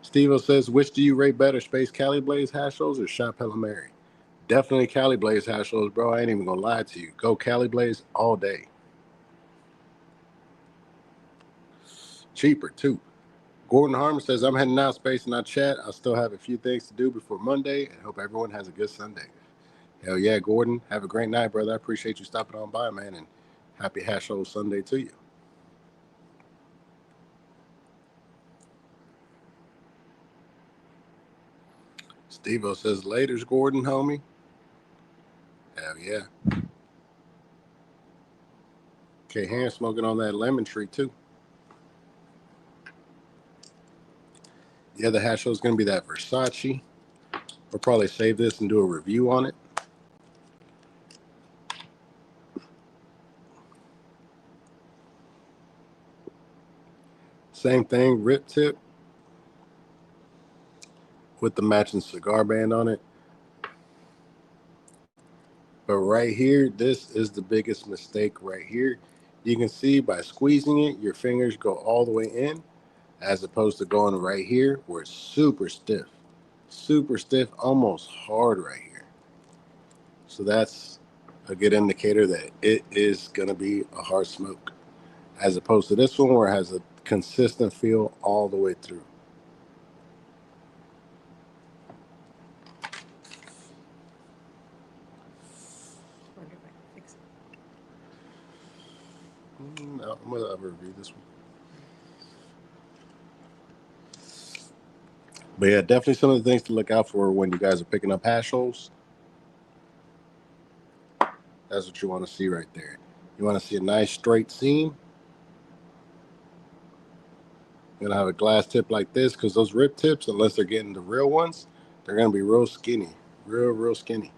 Steve says, which do you rate better, Space Cali Blaze hash shows or Shop Hella Mary? Definitely Cali Blaze hash shows, bro. I ain't even going to lie to you. Go Cali Blaze all day. Cheaper, too. Gordon Harmon says, I'm heading out, Space, not chat. I still have a few things to do before Monday. I hope everyone has a good Sunday. Hell yeah, Gordon. Have a great night, brother. I appreciate you stopping on by, man, and happy hash show Sunday to you. Steve-O says, laters, Gordon, homie. Hell yeah. Okay, hand smoking on that lemon tree, too. The other hash show is going to be that Versace. We'll probably save this and do a review on it. Same thing, rip tip with the matching cigar band on it. But right here, this is the biggest mistake right here. You can see by squeezing it, your fingers go all the way in, as opposed to going right here where it's super stiff, almost hard right here. So that's a good indicator that it is going to be a hard smoke, as opposed to this one where it has a consistent feel all the way through. No, I'm going to review this one. But yeah, definitely some of the things to look out for when you guys are picking up hash holes. That's what you want to see right there. You want to see a nice straight seam. You're going to have a glass tip like this because those rip tips, unless they're getting the real ones, they're going to be real skinny. Real skinny.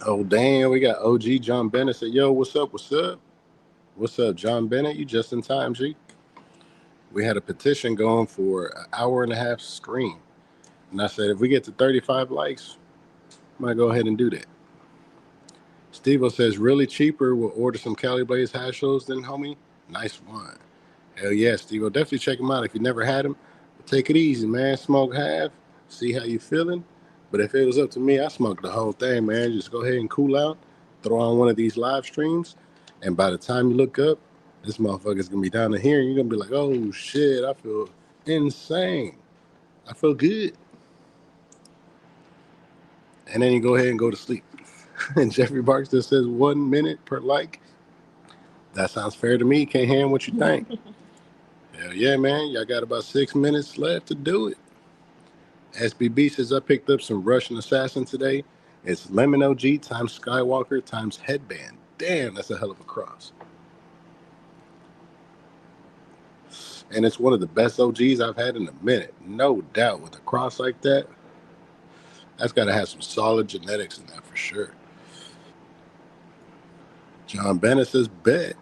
Oh, damn. We got OG John Bennett said, yo, what's up? What's up, John Bennett? You just in time, G. We had a petition going for an hour and a half stream. And I said, if we get to 35 likes, I might go ahead and do that. Steve-O says, really cheaper. We'll order some Cali Blaze hash shows then, homie. Nice one. Hell yeah, Steve-O. Definitely check them out. If you never had them, take it easy, man. Smoke half. See how you feeling. But if it was up to me, I smoked the whole thing, man. Just go ahead and cool out. Throw on one of these live streams. And by the time you look up, this motherfucker's going to be down to here. And you're going to be like, oh, shit, I feel insane. I feel good. And then you go ahead and go to sleep. And Jeffrey Barksdale says 1 minute per like. That sounds fair to me. Can't hand what you think. Hell yeah, man. Y'all got about 6 minutes left to do it. SBB says I picked up some Russian Assassin today. It's Lemon OG times Skywalker times Headband. Damn, that's a hell of a cross. And it's one of the best OGs I've had in a minute. No doubt. With a cross like that, that's got to have some solid genetics in that for sure. John Bennett says, bet.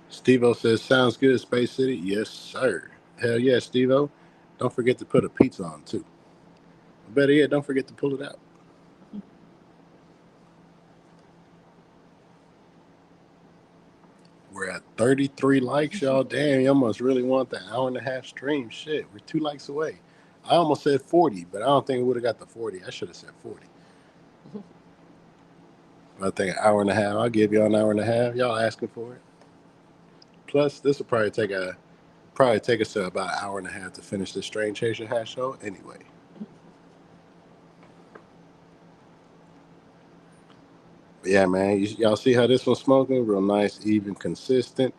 Steve-O says, sounds good, Space City. Yes, sir. Hell yeah, Steve-O. Don't forget to put a pizza on, too. Better yet, don't forget to pull it out. We're at 33 likes, y'all. Damn, y'all must really want that hour and a half stream. Shit, we're 2 likes away. I almost said 40, but I don't think it would have got the 40. I should have said 40. I think an hour and a half. I'll give y'all an hour and a half. Y'all asking for it. Plus, this will probably take us to about an hour and a half to finish this Strain Chaser hash show anyway. But yeah, man, y'all see how this one's smoking? Real nice, even, consistent.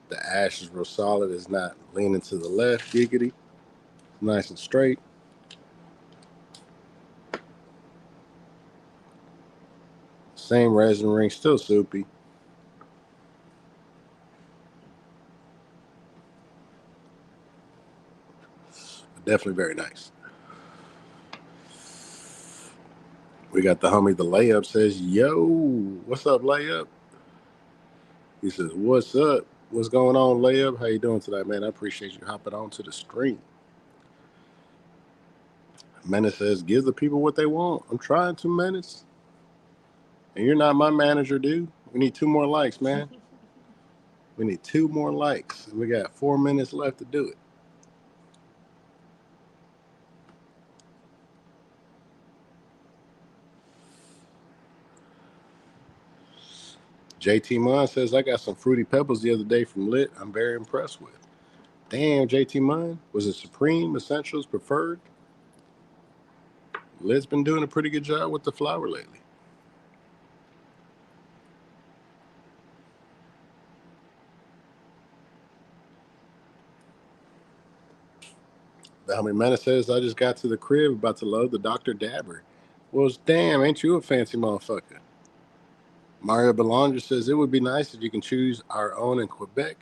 The ash is real solid. It's not leaning to the left, giggity. Nice and straight. Same resin ring, still soupy. Definitely very nice. We got the homie, the layup says, yo, what's up, layup? He says, what's up? What's going on, layup? How you doing tonight, man? I appreciate you hopping on to the stream. Menace says, give the people what they want. I'm trying to, Menace. And you're not my manager, dude. We need 2 more likes, man. We need 2 more likes. We got 4 minutes left to do it. JT Munn says, I got some Fruity Pebbles the other day from Lit. I'm very impressed with. Damn, JT Munn. Was it Supreme, Essentials, Preferred? Lit's been doing a pretty good job with the flower lately. The homie Menace says, I just got to the crib about to load the Dr. Dabber. Well, damn, ain't you a fancy motherfucker? Mario Belanger says, it would be nice if you can choose our own in Quebec,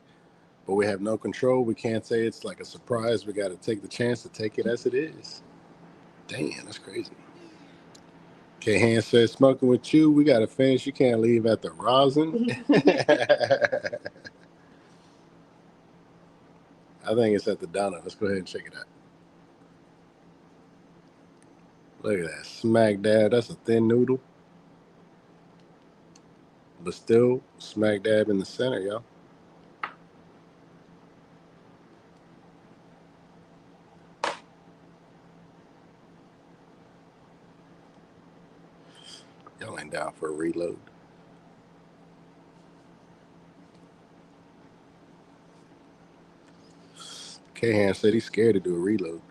but we have no control. We can't say it's like a surprise. We got to take the chance to take it as it is. Damn, that's crazy. K Hand says, smoking with you, we got to finish. You can't leave at the rosin. I think it's at the donut. Let's go ahead and check it out. Look at that. Smack dab. That's a thin noodle. But still smack dab in the center, y'all. Y'all ain't down for a reload. K-Han said he's scared to do a reload.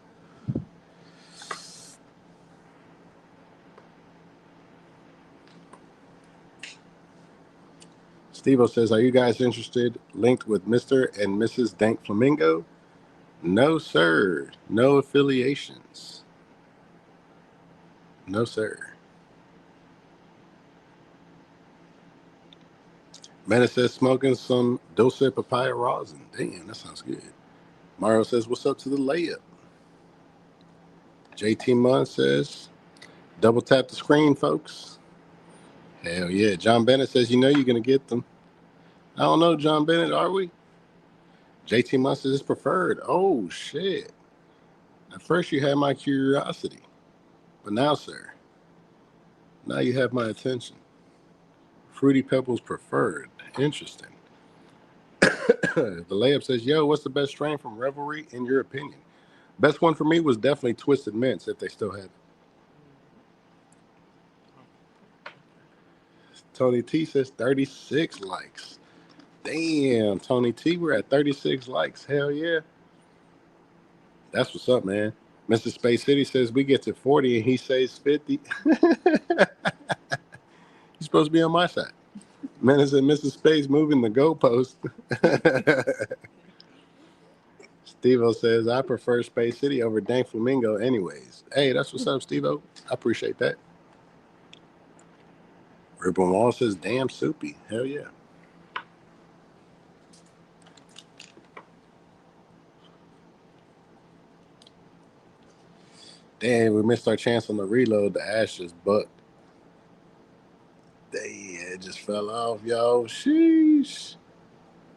Steve-O says, are you guys interested, linked with Mr. and Mrs. Dank Flamingo? No, sir. No affiliations. No, sir. Menace says, smoking some Dulce Papaya rosin. Damn, that sounds good. Mario says, what's up to the layup? JT Munn says, double tap the screen, folks. Hell yeah. John Bennett says, you know you're going to get them. I don't know, John Bennett, are we? JT Munn says, it's preferred. Oh, shit. At first you had my curiosity. But now, sir, now you have my attention. Fruity Pebbles preferred. Interesting. The layup says, yo, what's the best strain from Revelry in your opinion? Best one for me was definitely Twisted Mints, if they still have it. Tony T says 36 likes. Damn, Tony T, we're at 36 likes. Hell yeah. That's what's up, man. Mr. Space City says we get to 40 and he says 50. He's supposed to be on my side. Menace and Mrs. Space moving the goalpost. Steve-O says, I prefer Space City over Dank Flamingo anyways. Hey, that's what's up, Steve-O. I appreciate that. Ripple Wall says, damn soupy. Hell yeah. Damn, we missed our chance on the reload. The ash just bucked. Damn, it just fell off, yo. Sheesh.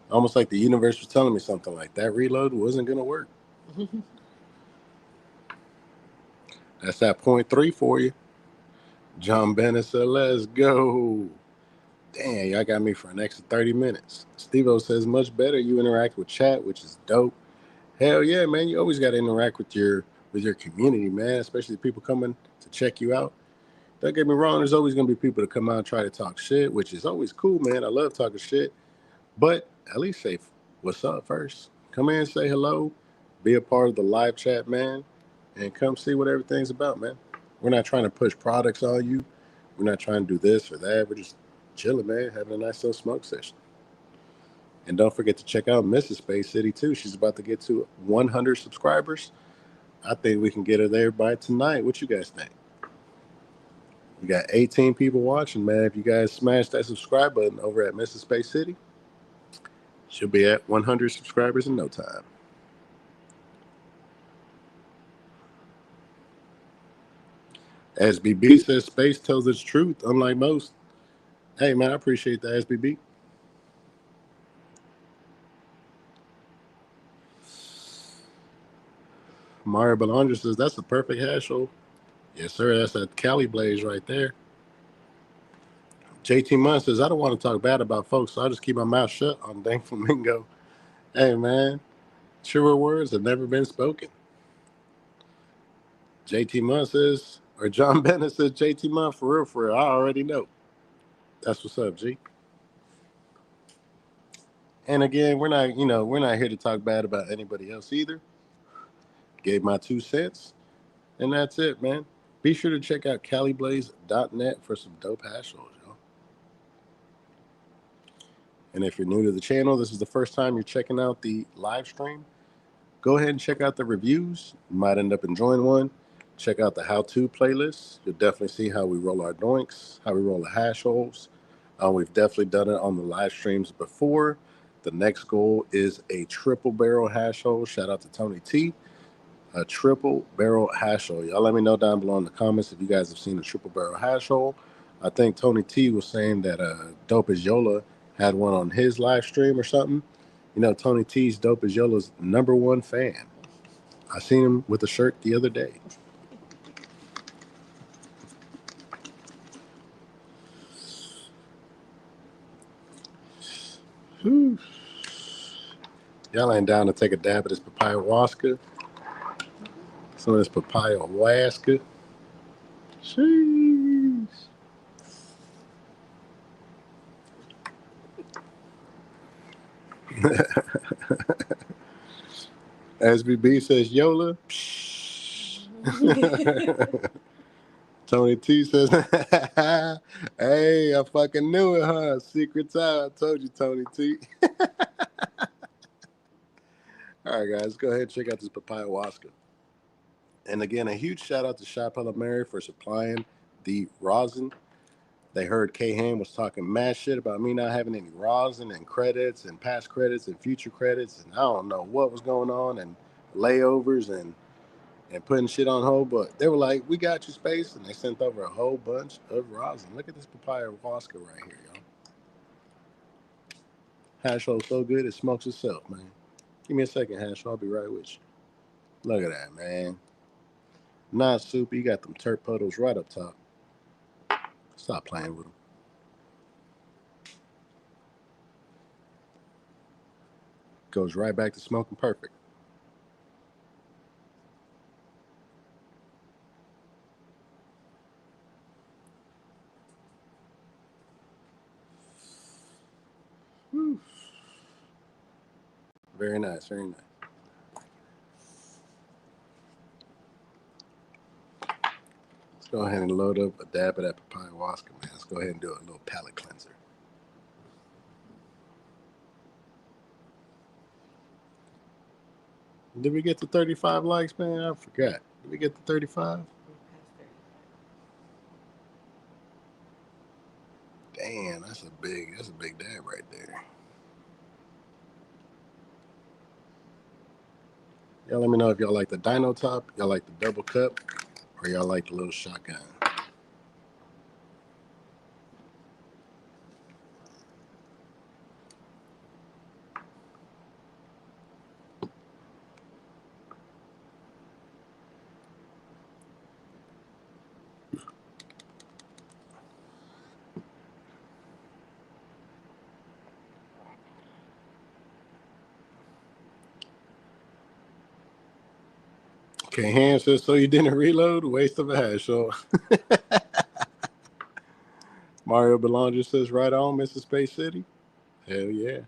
Almost like the universe was telling me something like that reload wasn't going to work. That's that 0.3 for you. John Bennett said, let's go. Damn, y'all got me for an extra 30 minutes. Steve-O says, much better. You interact with chat, which is dope. Hell yeah, man. You always got to interact with your community, man, especially people coming to check you out. Don't get me wrong, there's always going to be people that come out and try to talk shit, which is always cool, man. I love talking shit. But at least say what's up first. Come in, say hello, be a part of the live chat, man, and come see what everything's about, man. We're not trying to push products on you. We're not trying to do this or that. We're just chilling, man, having a nice little smoke session. And don't forget to check out Mrs. Space City too. She's about to get to 100 subscribers. I think we can get her there by tonight. What you guys think? We got 18 people watching, man. If you guys smash that subscribe button over at Mrs. Space City, she'll be at 100 subscribers in no time. SBB says space tells its truth, unlike most. Hey, man, I appreciate that, SBB. Mario Belanger says that's the perfect hash hole. Yes, sir. That's that Cali Blaze right there. JT Munn says, I don't want to talk bad about folks, so I'll just keep my mouth shut on Dang Flamingo. Hey, man, truer words have never been spoken. JT Munn says, or John Bennett says, JT Munn, for real, I already know. That's what's up, G. And again, we're not here to talk bad about anybody else either. Gave my 2 cents, and that's it, man. Be sure to check out caliblaze.net for some dope hash holes, y'all. And if you're new to the channel, this is the first time you're checking out the live stream, go ahead and check out the reviews. You might end up enjoying one. Check out the how-to playlist. You'll definitely see how we roll our doinks, how we roll the hash holes. We've definitely done it on the live streams before. The next goal is a triple barrel hash hole. Shout out to Tony T. A triple barrel hash hole. Y'all let me know down below in the comments if you guys have seen a triple barrel hash hole. I think Tony T was saying that Dope as Yola had one on his live stream or something. You know, Tony T's Dope as Yola's #1 fan. I seen him with a shirt the other day. Whew. Y'all ain't down to take a dab at this papaya waska. Some of this papaya waska. Sheesh. SBB says Yola. Tony T says, hey, I fucking knew it, huh? Secrets out. I told you, Tony T. All right, guys, go ahead and check out this papaya waska. And again, a huge shout out to Shop Mary for supplying the rosin. They heard K-Ham was talking mad shit about me not having any rosin and credits and past credits and future credits. And I don't know what was going on and layovers and putting shit on hold. But they were like, we got you, Space. And they sent over a whole bunch of rosin. Look at this papaya waska right here, y'all. Hash roll so good, it smokes itself, man. Give me a second, hash roll. I'll be right with you. Look at that, man. Not soupy. You got them turp puddles right up top. Stop playing with them. Goes right back to smoking perfect. Whew. Very nice, very nice. Let's go ahead and load up a dab of that papaya waska, man. Let's go ahead and do a little palate cleanser. Did we get to 35 likes, man? I forgot. Did we get to 35? Damn, that's a big dab right there. Y'all let me know if y'all like the Dino Top, y'all like the double cup, or y'all like the little shotgun. Okay, Ham says, so you didn't reload? Waste of a hash. So Mario Belanger says, right on, Mrs. Space City. Hell yeah.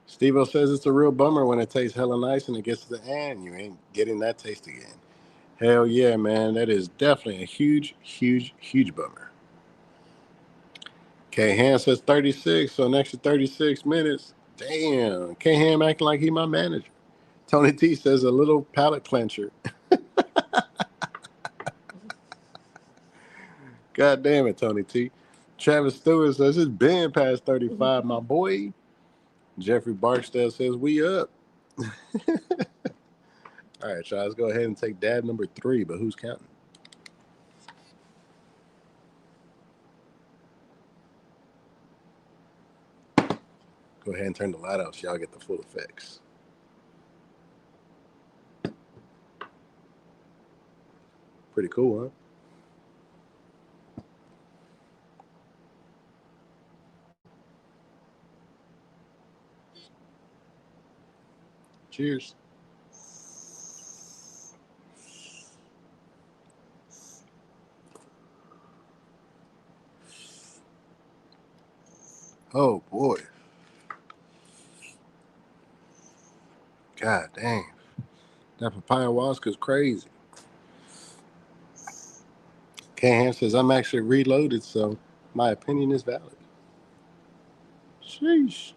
Steve-O says it's a real bummer when it tastes hella nice and it gets to the end. You ain't getting that taste again. Hell yeah, man. That is definitely a huge, huge, huge bummer. K-Ham says 36, so an extra 36 minutes. Damn. K-Ham acting like he my manager. Tony T says a little palate clencher. God damn it, Tony T. Travis Stewart says it's been past 35, my boy. Jeffrey Barksdale says we up. All right, y'all, let's go ahead and take dab number 3, but who's counting? Go ahead and turn the light off so y'all get the full effects. Pretty cool, huh? Cheers. Oh, boy. God dang. That papaya Waska's crazy. K-Ham says I'm actually reloaded, so my opinion is valid. Sheesh.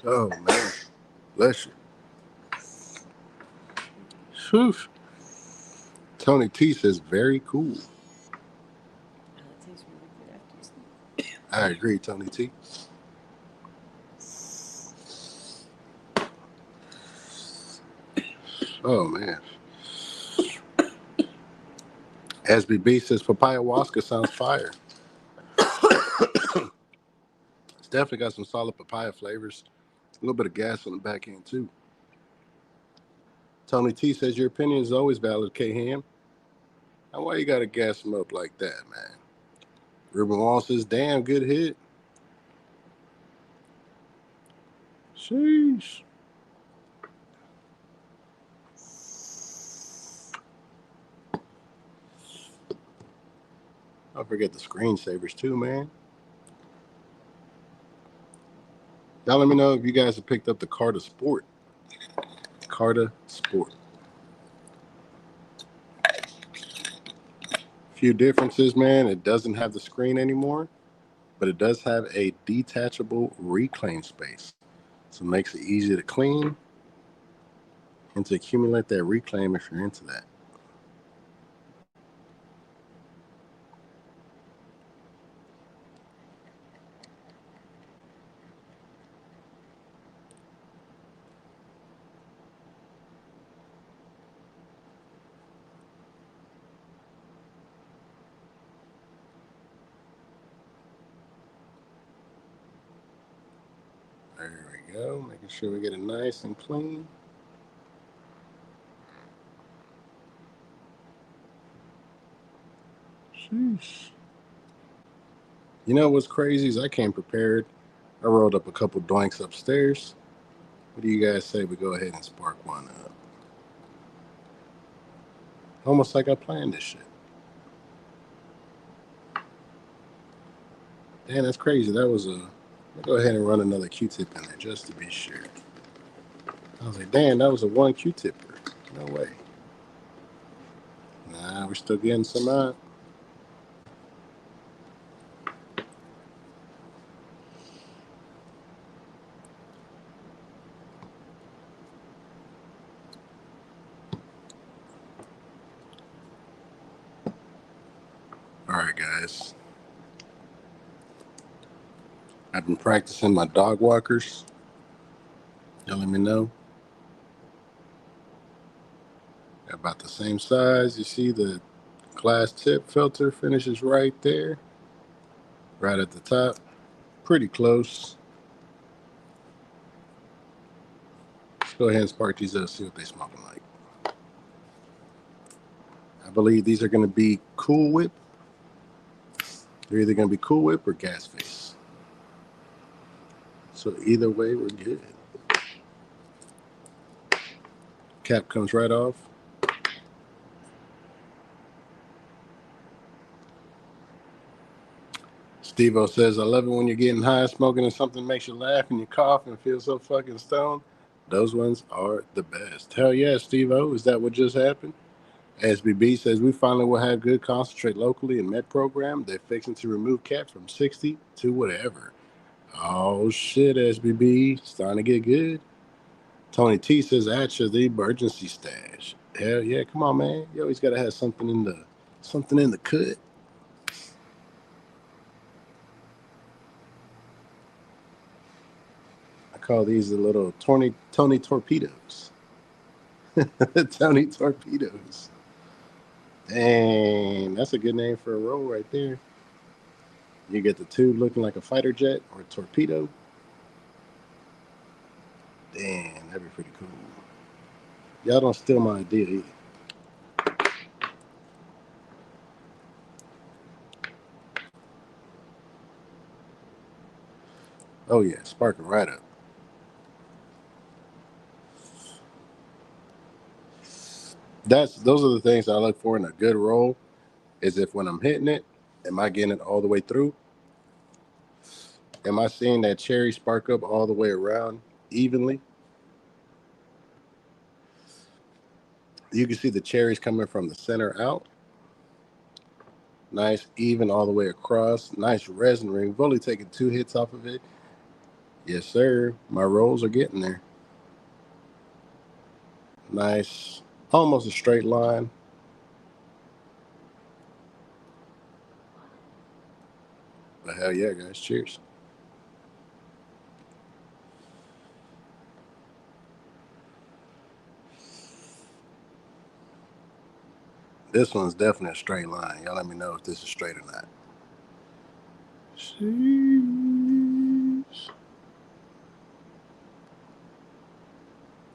Oh, man. Bless you. Whew. Tony T says very cool. It tastes really good after you sleep. I agree, Tony T. Oh, man. SBB says papaya Waska sounds fire. It's definitely got some solid papaya flavors. A little bit of gas on the back end, too. Tony T says your opinion is always valid, K-Ham. Now, why you got to gas him up like that, man? Ruben Wall says, damn, good hit. Sheesh. Don't forget the screensavers, too, man. Y'all let me know if you guys have picked up the Carta Sport. Carta Sport. Few differences, man. It doesn't have the screen anymore, but it does have a detachable reclaim space. So it makes it easy to clean and to accumulate that reclaim if you're into that. There we go. Making sure we get it nice and clean. Sheesh. You know what's crazy is I came prepared. I rolled up a couple doinks upstairs. What do you guys say we go ahead and spark one up? Almost like I planned this shit. Damn, that's crazy. That was a... I'll go ahead and run another Q-tip in there just to be sure. I was like, damn, that was a one Q-tipper. No way. Nah, we're still getting some out. All right, guys. I've been practicing my dog walkers. Y'all let me know. About the same size. You see the glass tip filter finishes right there. Right at the top. Pretty close. Let's go ahead and spark these up, see what they're smoking like. I believe these are going to be Cool Whip. They're either going to be Cool Whip or Gas Face. So either way, we're good. Cap comes right off. Steve-O says, I love it when you're getting high, smoking, and something makes you laugh and you cough and feel so fucking stoned. Those ones are the best. Hell yeah, Steve-O. Is that what just happened? SBB says, we finally will have good concentrate locally in Met program. They're fixing to remove cap from 60 to whatever. Oh, shit, SBB. Starting to get good. Tony T says, at you, the emergency stash. Hell yeah, come on, man. You always got to have something in the cut. I call these the little Tony torpedoes. Tony torpedoes. Dang, that's a good name for a roll right there. You get the tube looking like a fighter jet or a torpedo. Damn, that'd be pretty cool. Y'all don't steal my idea either. Oh yeah, sparking right up. Those are the things I look for in a good roll. Is if when I'm hitting it, am I getting it all the way through? Am I seeing that cherry spark up all the way around evenly? You can see the cherries coming from the center out. Nice, even all the way across. Nice resin ring. We've only taken 2 hits off of it. Yes, sir. My rolls are getting there. Nice. Almost a straight line. But hell yeah, guys. Cheers. This one's definitely a straight line. Y'all let me know if this is straight or not. Sheesh.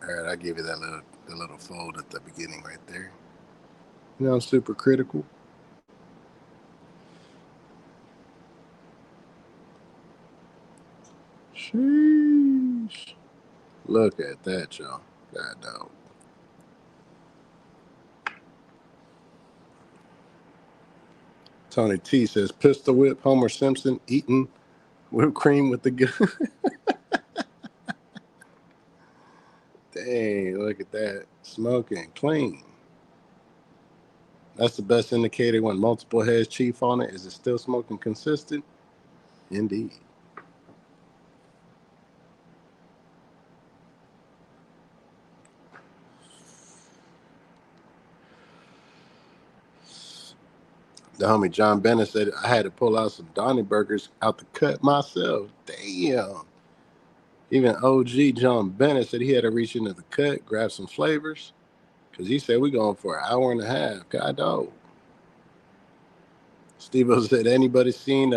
All right, I'll give you that little fold at the beginning right there. You know, super critical. Sheesh. Look at that, y'all. God dog. Tony T says, pistol whip Homer Simpson eating whipped cream with the gun. Dang, look at that. Smoking clean. That's the best indicator when multiple heads chief on it. Is it still smoking consistent? Indeed. The homie John Bennett said I had to pull out some Donnie burgers out the cut myself. Damn. Even OG John Bennett said he had to reach into the cut, grab some flavors, because he said we're going for an hour and a half. God dog. Steve-O said, anybody seen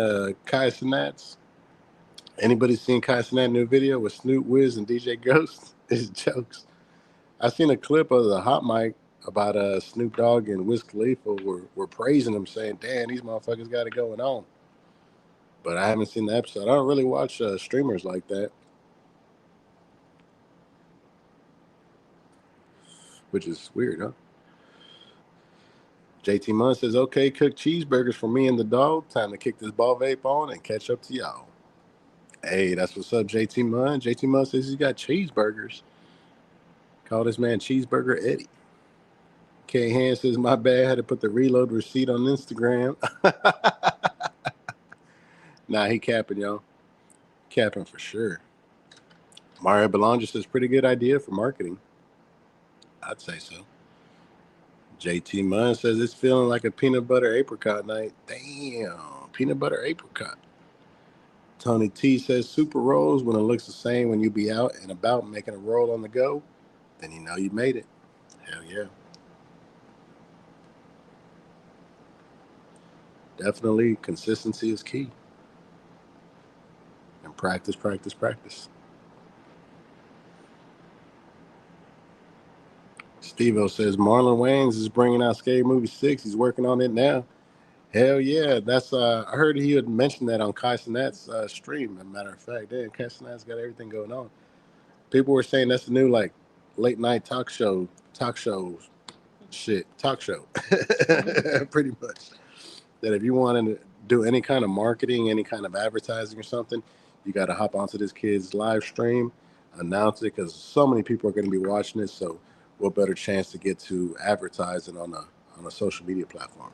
Kai Cenat's? Anybody seen Kai Cenat new video with Snoop Wiz and DJ Ghost? It's jokes. I seen a clip of the hot mic about Snoop Dogg and Wiz Khalifa were praising him, saying, damn, these motherfuckers got it going on. But I haven't seen the episode. I don't really watch streamers like that. Which is weird, huh? JT Munn says, okay, cook cheeseburgers for me and the dog. Time to kick this ball vape on and catch up to y'all. Hey, that's what's up, JT Munn. JT Munn says he's got cheeseburgers. Call this man Cheeseburger Eddie. K Hand says, my bad, had to put the reload receipt on Instagram. Nah, he capping, y'all. Capping for sure. Mario Belanger says, pretty good idea for marketing. I'd say so. JT Munn says it's feeling like a peanut butter apricot night. Damn, peanut butter apricot. Tony T says super rolls when it looks the same when you be out and about making a roll on the go, then you know you made it. Hell yeah. Definitely consistency is key. And practice, practice, practice. Steve-O says Marlon Wayans is bringing out Scary Movie 6. He's working on it now. Hell yeah. That's I heard he had mentioned that on Kai Cenat's stream, as a matter of fact. Damn, Kai Cenat's got everything going on. People were saying that's the new like late night talk show shit. Talk show. Pretty much. that if you want to do any kind of marketing, any kind of advertising or something, you got to hop onto this kid's live stream, announce it, because so many people are going to be watching this. So, what better chance to get to advertising on a social media platform,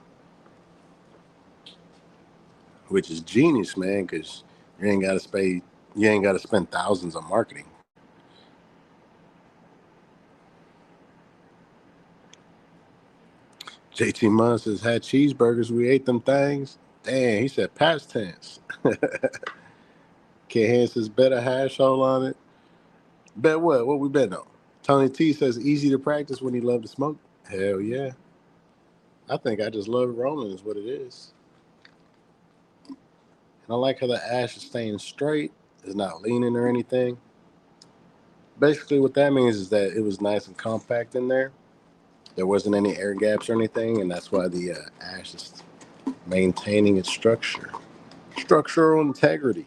which is genius, man, because you ain't got to spend thousands on marketing. JT Munn says, had cheeseburgers, we ate them things. Damn, he said past tense. Kid Hand says, better hash hole on it. Bet what? What we betting on? Tony T says, easy to practice when he love to smoke. Hell yeah. I think I just love rolling is what it is. And I like how the ash is staying straight. It's not leaning or anything. Basically, what that means is that it was nice and compact in there. There wasn't any air gaps or anything, and that's why the ash is maintaining its structural integrity.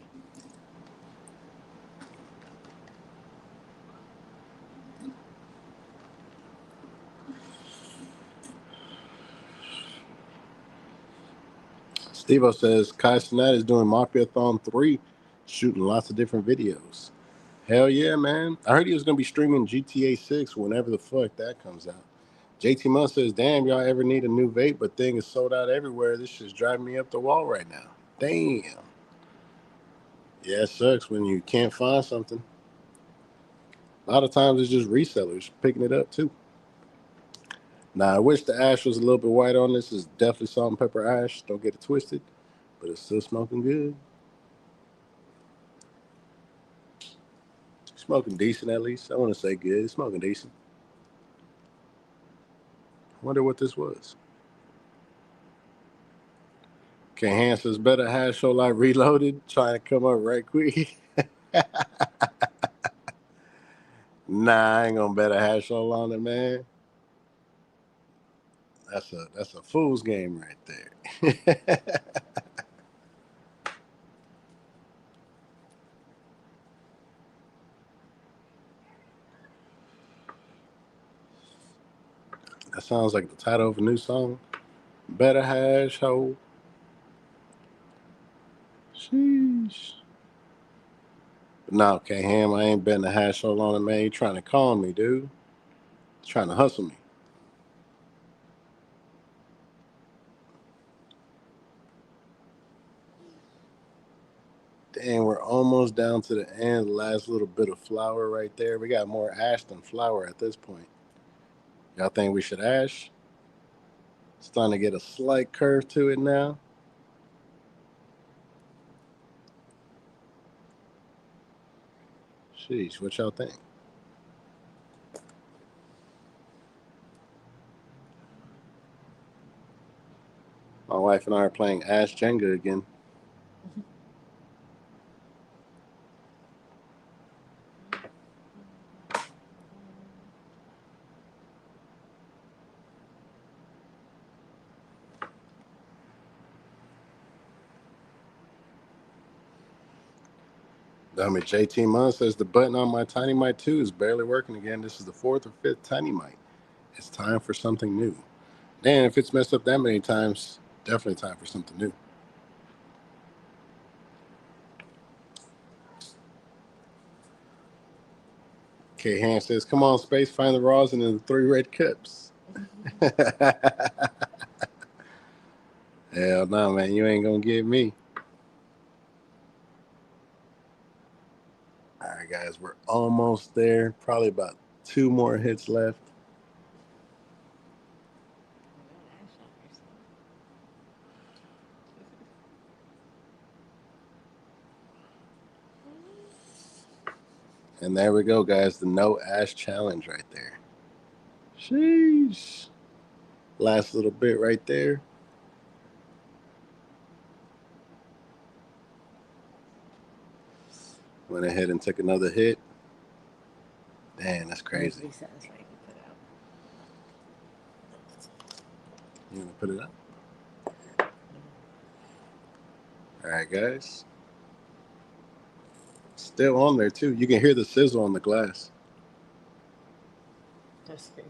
Steve-O says Kai Cenat is doing Mafiathon 3, shooting lots of different videos. Hell yeah, man. I heard he was going to be streaming GTA 6 whenever the fuck that comes out. JT Munn says, damn, y'all ever need a new vape, but thing is sold out everywhere. This shit's driving me up the wall right now. Damn. Yeah, it sucks when you can't find something. A lot of times it's just resellers picking it up too. Now, I wish the ash was a little bit white on this. It's definitely salt and pepper ash. Don't get it twisted, but it's still smoking good. Smoking decent at least. I want to say good. It's smoking decent. Wonder what this was. Okay, Hans says better hash show like reloaded. Trying to come up right quick. Nah, I ain't gonna bet a hash show on it, man. That's a fool's game right there. That sounds like the title of a new song. Better hash ho. Sheesh. No, okay, Ham, I ain't betting a hash hole on it, man. You trying to con me, dude. Trying to hustle me. Dang, we're almost down to the end. Last little bit of flour right there. We got more ash than flour at this point. Y'all think we should ash? It's starting to get a slight curve to it now. Sheesh, what y'all think? My wife and I are playing Ash Jenga again. JT Munn says the button on my Tiny Mic 2 is barely working again. This is the 4th or 5th Tiny Mic. It's time for something new. Damn, if it's messed up that many times, definitely time for something new. K Han says, come on, Space, find the rosin in the 3 red cups. Hell no, man, you ain't gonna get me. All right, guys, we're almost there. Probably about 2 more hits left. And there we go, guys. The no ash challenge right there. Sheesh. Last little bit right there. Went ahead and took another hit. Damn, that's crazy. You gonna put it up? All right, guys. Still on there too. You can hear the sizzle on the glass. That's crazy.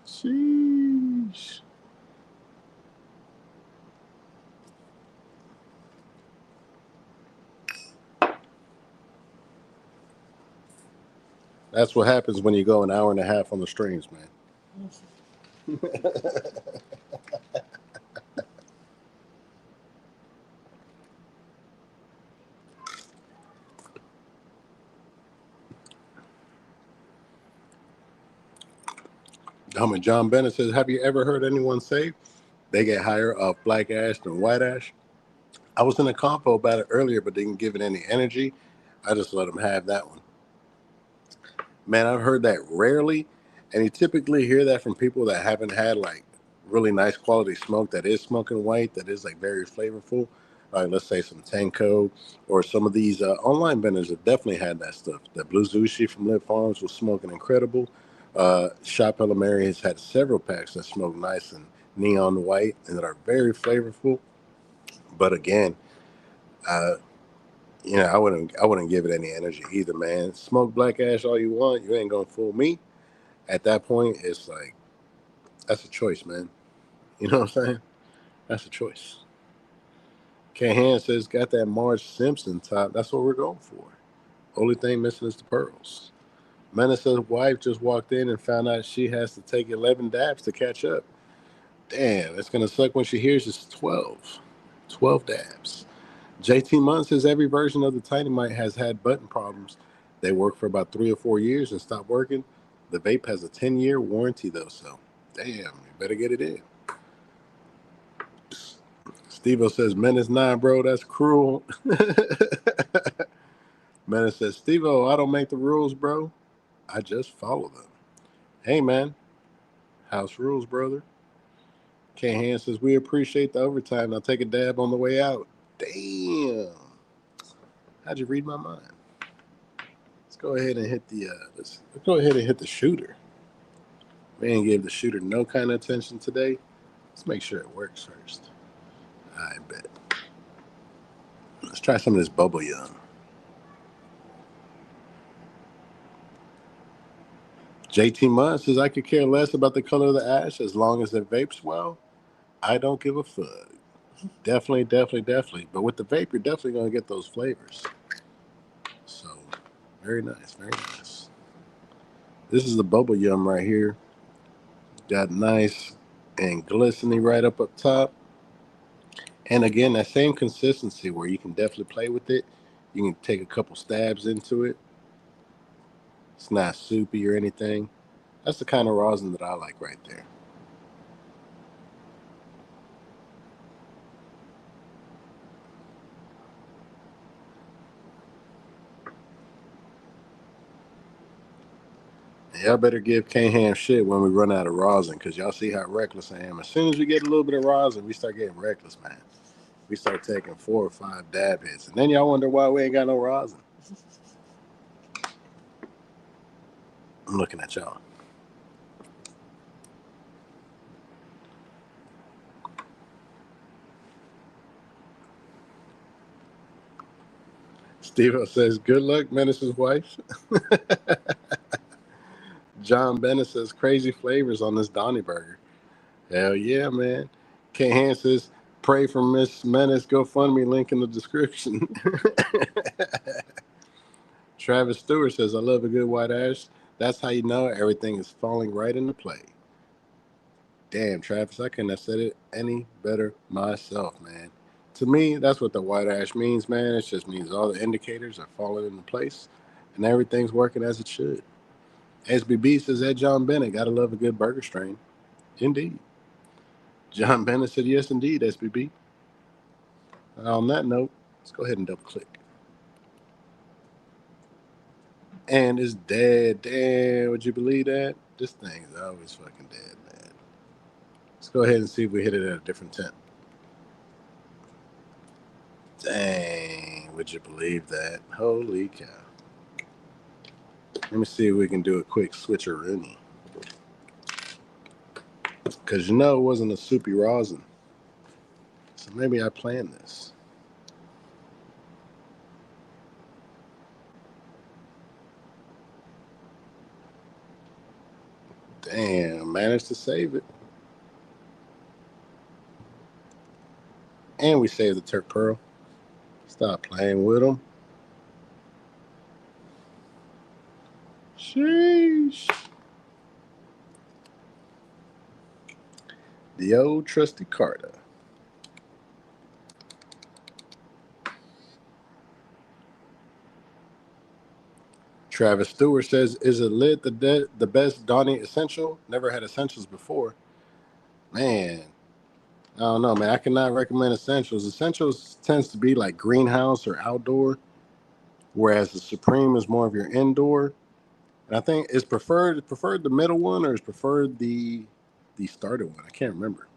Sheesh. That's what happens when you go an hour and a half on the streams, man. John Bennett says, have you ever heard anyone say they get higher off black ash than white ash? I was in a convo about it earlier, but didn't give it any energy. I just let them have that one. Man, I've heard that rarely, and you typically hear that from people that haven't had like really nice quality smoke that is smoking white, that is like very flavorful. Like let's say some Tenko or some of these online vendors have definitely had that stuff. The Blue Zushi from Lit Farms was smoking incredible. Shop Ella Mary has had several packs that smoke nice and neon white and that are very flavorful. But again, uh, I wouldn't give it any energy either, man. Smoke black ash all you want, you ain't gonna fool me. At that point, it's like that's a choice, man. You know what I'm saying? That's a choice. K Han says got that Marge Simpson top. That's what we're going for. Only thing missing is the pearls. Menace's wife just walked in and found out she has to take 11 dabs to catch up. Damn, it's gonna suck when she hears it's 12. 12 dabs. JT Munn says every version of the Tiny Mite has had button problems. They work for about 3 or 4 years and stop working. The vape has a 10-year warranty though, so damn, you better get it in. Steve-O says, Menace 9, bro, that's cruel. Menace says, Steve-O, I don't make the rules, bro. I just follow them. Hey, man. House rules, brother. K-Han says, we appreciate the overtime. Now take a dab on the way out. Damn. How'd you read my mind? Let's go ahead and hit the let's go ahead and hit the shooter. We ain't give the shooter no kind of attention today. Let's make sure it works first. I bet. Let's try some of this bubble yum. JT Munn says I could care less about the color of the ash as long as it vapes well. I don't give a fuck. Definitely. But with the vape, you're definitely gonna get those flavors. So very nice, very nice. This is the bubble yum right here. Got nice and glistening right up top. And again, that same consistency where you can definitely play with it. You can take a couple stabs into it. It's not soupy or anything. That's the kind of rosin that I like right there. Y'all better give K-Ham shit when we run out of rosin, because y'all see how reckless I am. As soon as we get a little bit of rosin, we start getting reckless, man. We start taking 4 or 5 dab hits. And then y'all wonder why we ain't got no rosin. I'm looking at y'all. Steve says, good luck, Menace's wife. John Bennett says, crazy flavors on this Donnie burger. Hell yeah, man. K. Han says, pray for Miss Menace GoFundMe link in the description. Travis Stewart says, I love a good white ash. That's how you know everything is falling right into play. Damn, Travis, I couldn't have said it any better myself, man. To me, that's what the white ash means, man. It just means all the indicators are falling into place and everything's working as it should. SBB says, Ed John Bennett, gotta love a good burger strain. Indeed. John Bennett said, yes, indeed, SBB. On that note, let's go ahead and double click. And it's dead. Damn, would you believe that? This thing is always fucking dead, man. Let's go ahead and see if we hit it at a different temp. Dang, would you believe that? Holy cow. Let me see if we can do a quick switcheroonie. Because you know it wasn't a soupy rosin. So maybe I planned this. Damn, managed to save it. And we saved the Turk Pearl. Stop playing with them. Sheesh. The old trusty Carter. Travis Stewart says, "Is it lit the best Donnie essential? Never had essentials before." Man, I don't know, man. I cannot recommend essentials. Essentials tends to be like greenhouse or outdoor, whereas the Supreme is more of your indoor. And I think it's preferred the middle one or is preferred the starter one. I can't remember.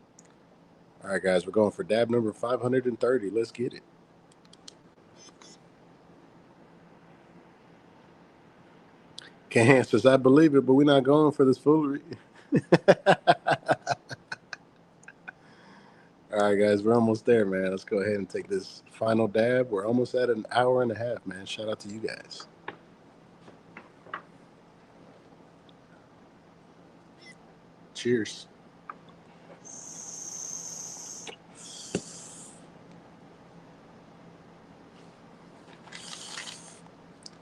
All right, guys, we're going for dab number 530. Let's get it. Can says, "I believe it, but we're not going for this foolery." All right, guys, we're almost there, man. Let's go ahead and take this final dab. We're almost at an hour and a half, man. Shout out to you guys. Cheers.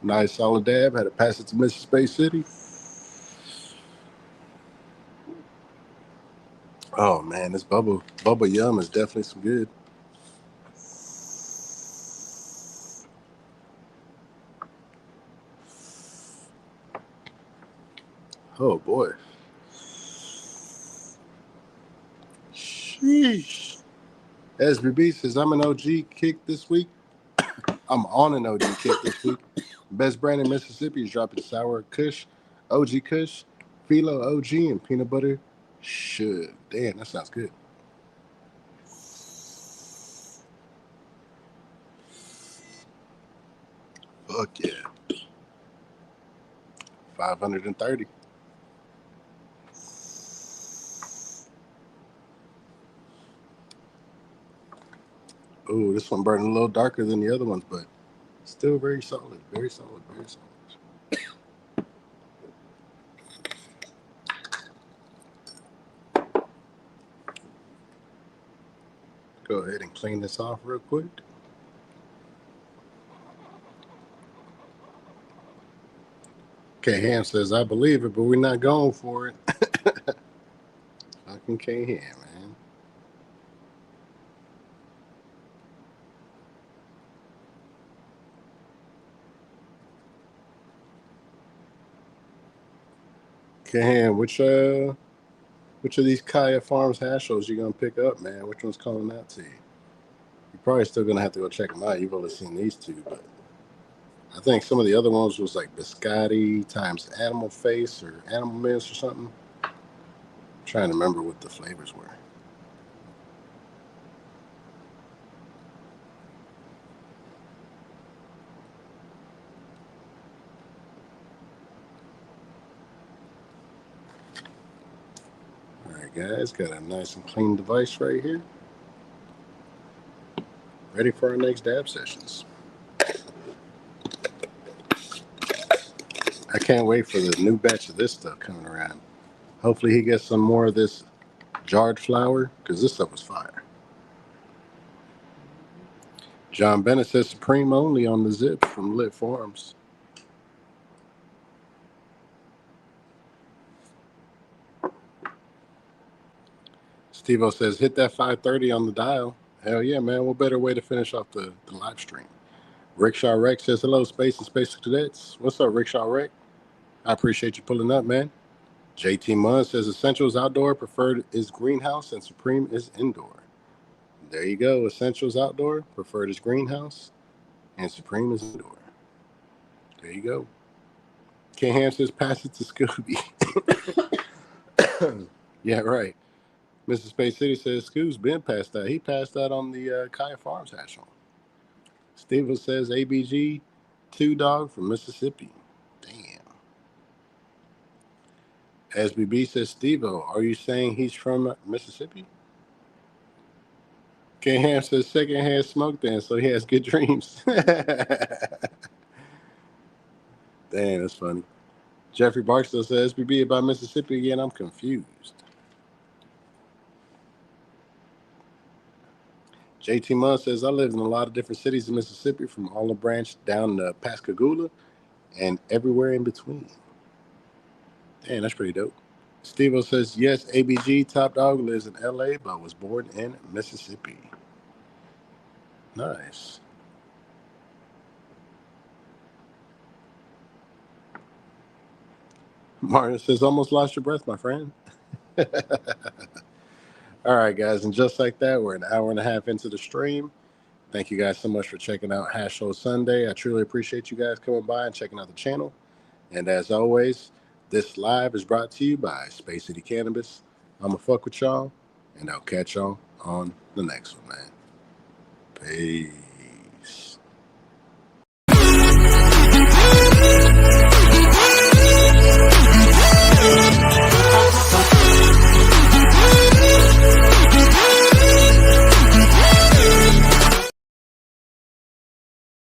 Nice solid dab. Had to pass it to Mrs. Bay City. Oh man, this bubble yum is definitely some good. Oh boy. Sheesh. SBB says, "I'm an OG kick this week. I'm on an OG kick this week. Best brand in Mississippi is dropping sour Kush, OG Kush, Philo OG, and peanut butter. Should. Damn, that sounds good." Fuck yeah. 530. Ooh, this one burning a little darker than the other ones, but still very solid. Very solid. Very solid. Go ahead and clean this off real quick. K Ham says, "I believe it, but we're not going for it." Fucking K Ham, man. K Ham, which of these Kaya Farms hashos you gonna pick up, man? Which one's calling out to you? You're probably still gonna have to go check them out. You've only seen these two, but I think some of the other ones was like biscotti times animal face or animal mince or something. I'm trying to remember what the flavors were. All right, guys, got a nice and clean device right here. Ready for our next dab sessions. I can't wait for the new batch of this stuff coming around. Hopefully he gets some more of this jarred flour because this stuff was fire. John Bennett says Supreme only on the zips from Lit Farms. Steve-O says, "Hit that 530 on the dial." Hell yeah, man. What better way to finish off the live stream? Rickshaw Rex says, "Hello, Space and Space Cadets." What's up, Rickshaw Rex? I appreciate you pulling up, man. JT Munn says, "Essentials outdoor, preferred is greenhouse, and Supreme is indoor." There you go. Essentials outdoor, preferred is greenhouse, and Supreme is indoor. There you go. Ken Ham says, "Pass it to Scooby." Yeah, right. Mr. Space City says, "Scoo's been passed out. He passed out on the Kaya Farms hash on." Steven says, "ABG, 2 Dog from Mississippi." Damn. SBB says, "Steve-O, are you saying he's from Mississippi?" Ken Ham says, "Secondhand smoke then, so he has good dreams." Damn, that's funny. Jeffrey Barstow says, "SBB about Mississippi again. I'm confused." JT Munn says, "I lived in a lot of different cities in Mississippi, from Olive Branch down to Pascagoula and everywhere in between." Damn, that's pretty dope. Steve says, yes, ABG Top Dog lives in LA, but was born in Mississippi. Nice. Martin says, almost lost your breath, my friend. All right, guys. And just like that, we're an hour and a half into the stream. Thank you guys so much for checking out Hash Show Sunday. I truly appreciate you guys coming by and checking out the channel. And as always, this live is brought to you by Space City Cannabis. I'm going to fuck with y'all, and I'll catch y'all on the next one, man. Peace.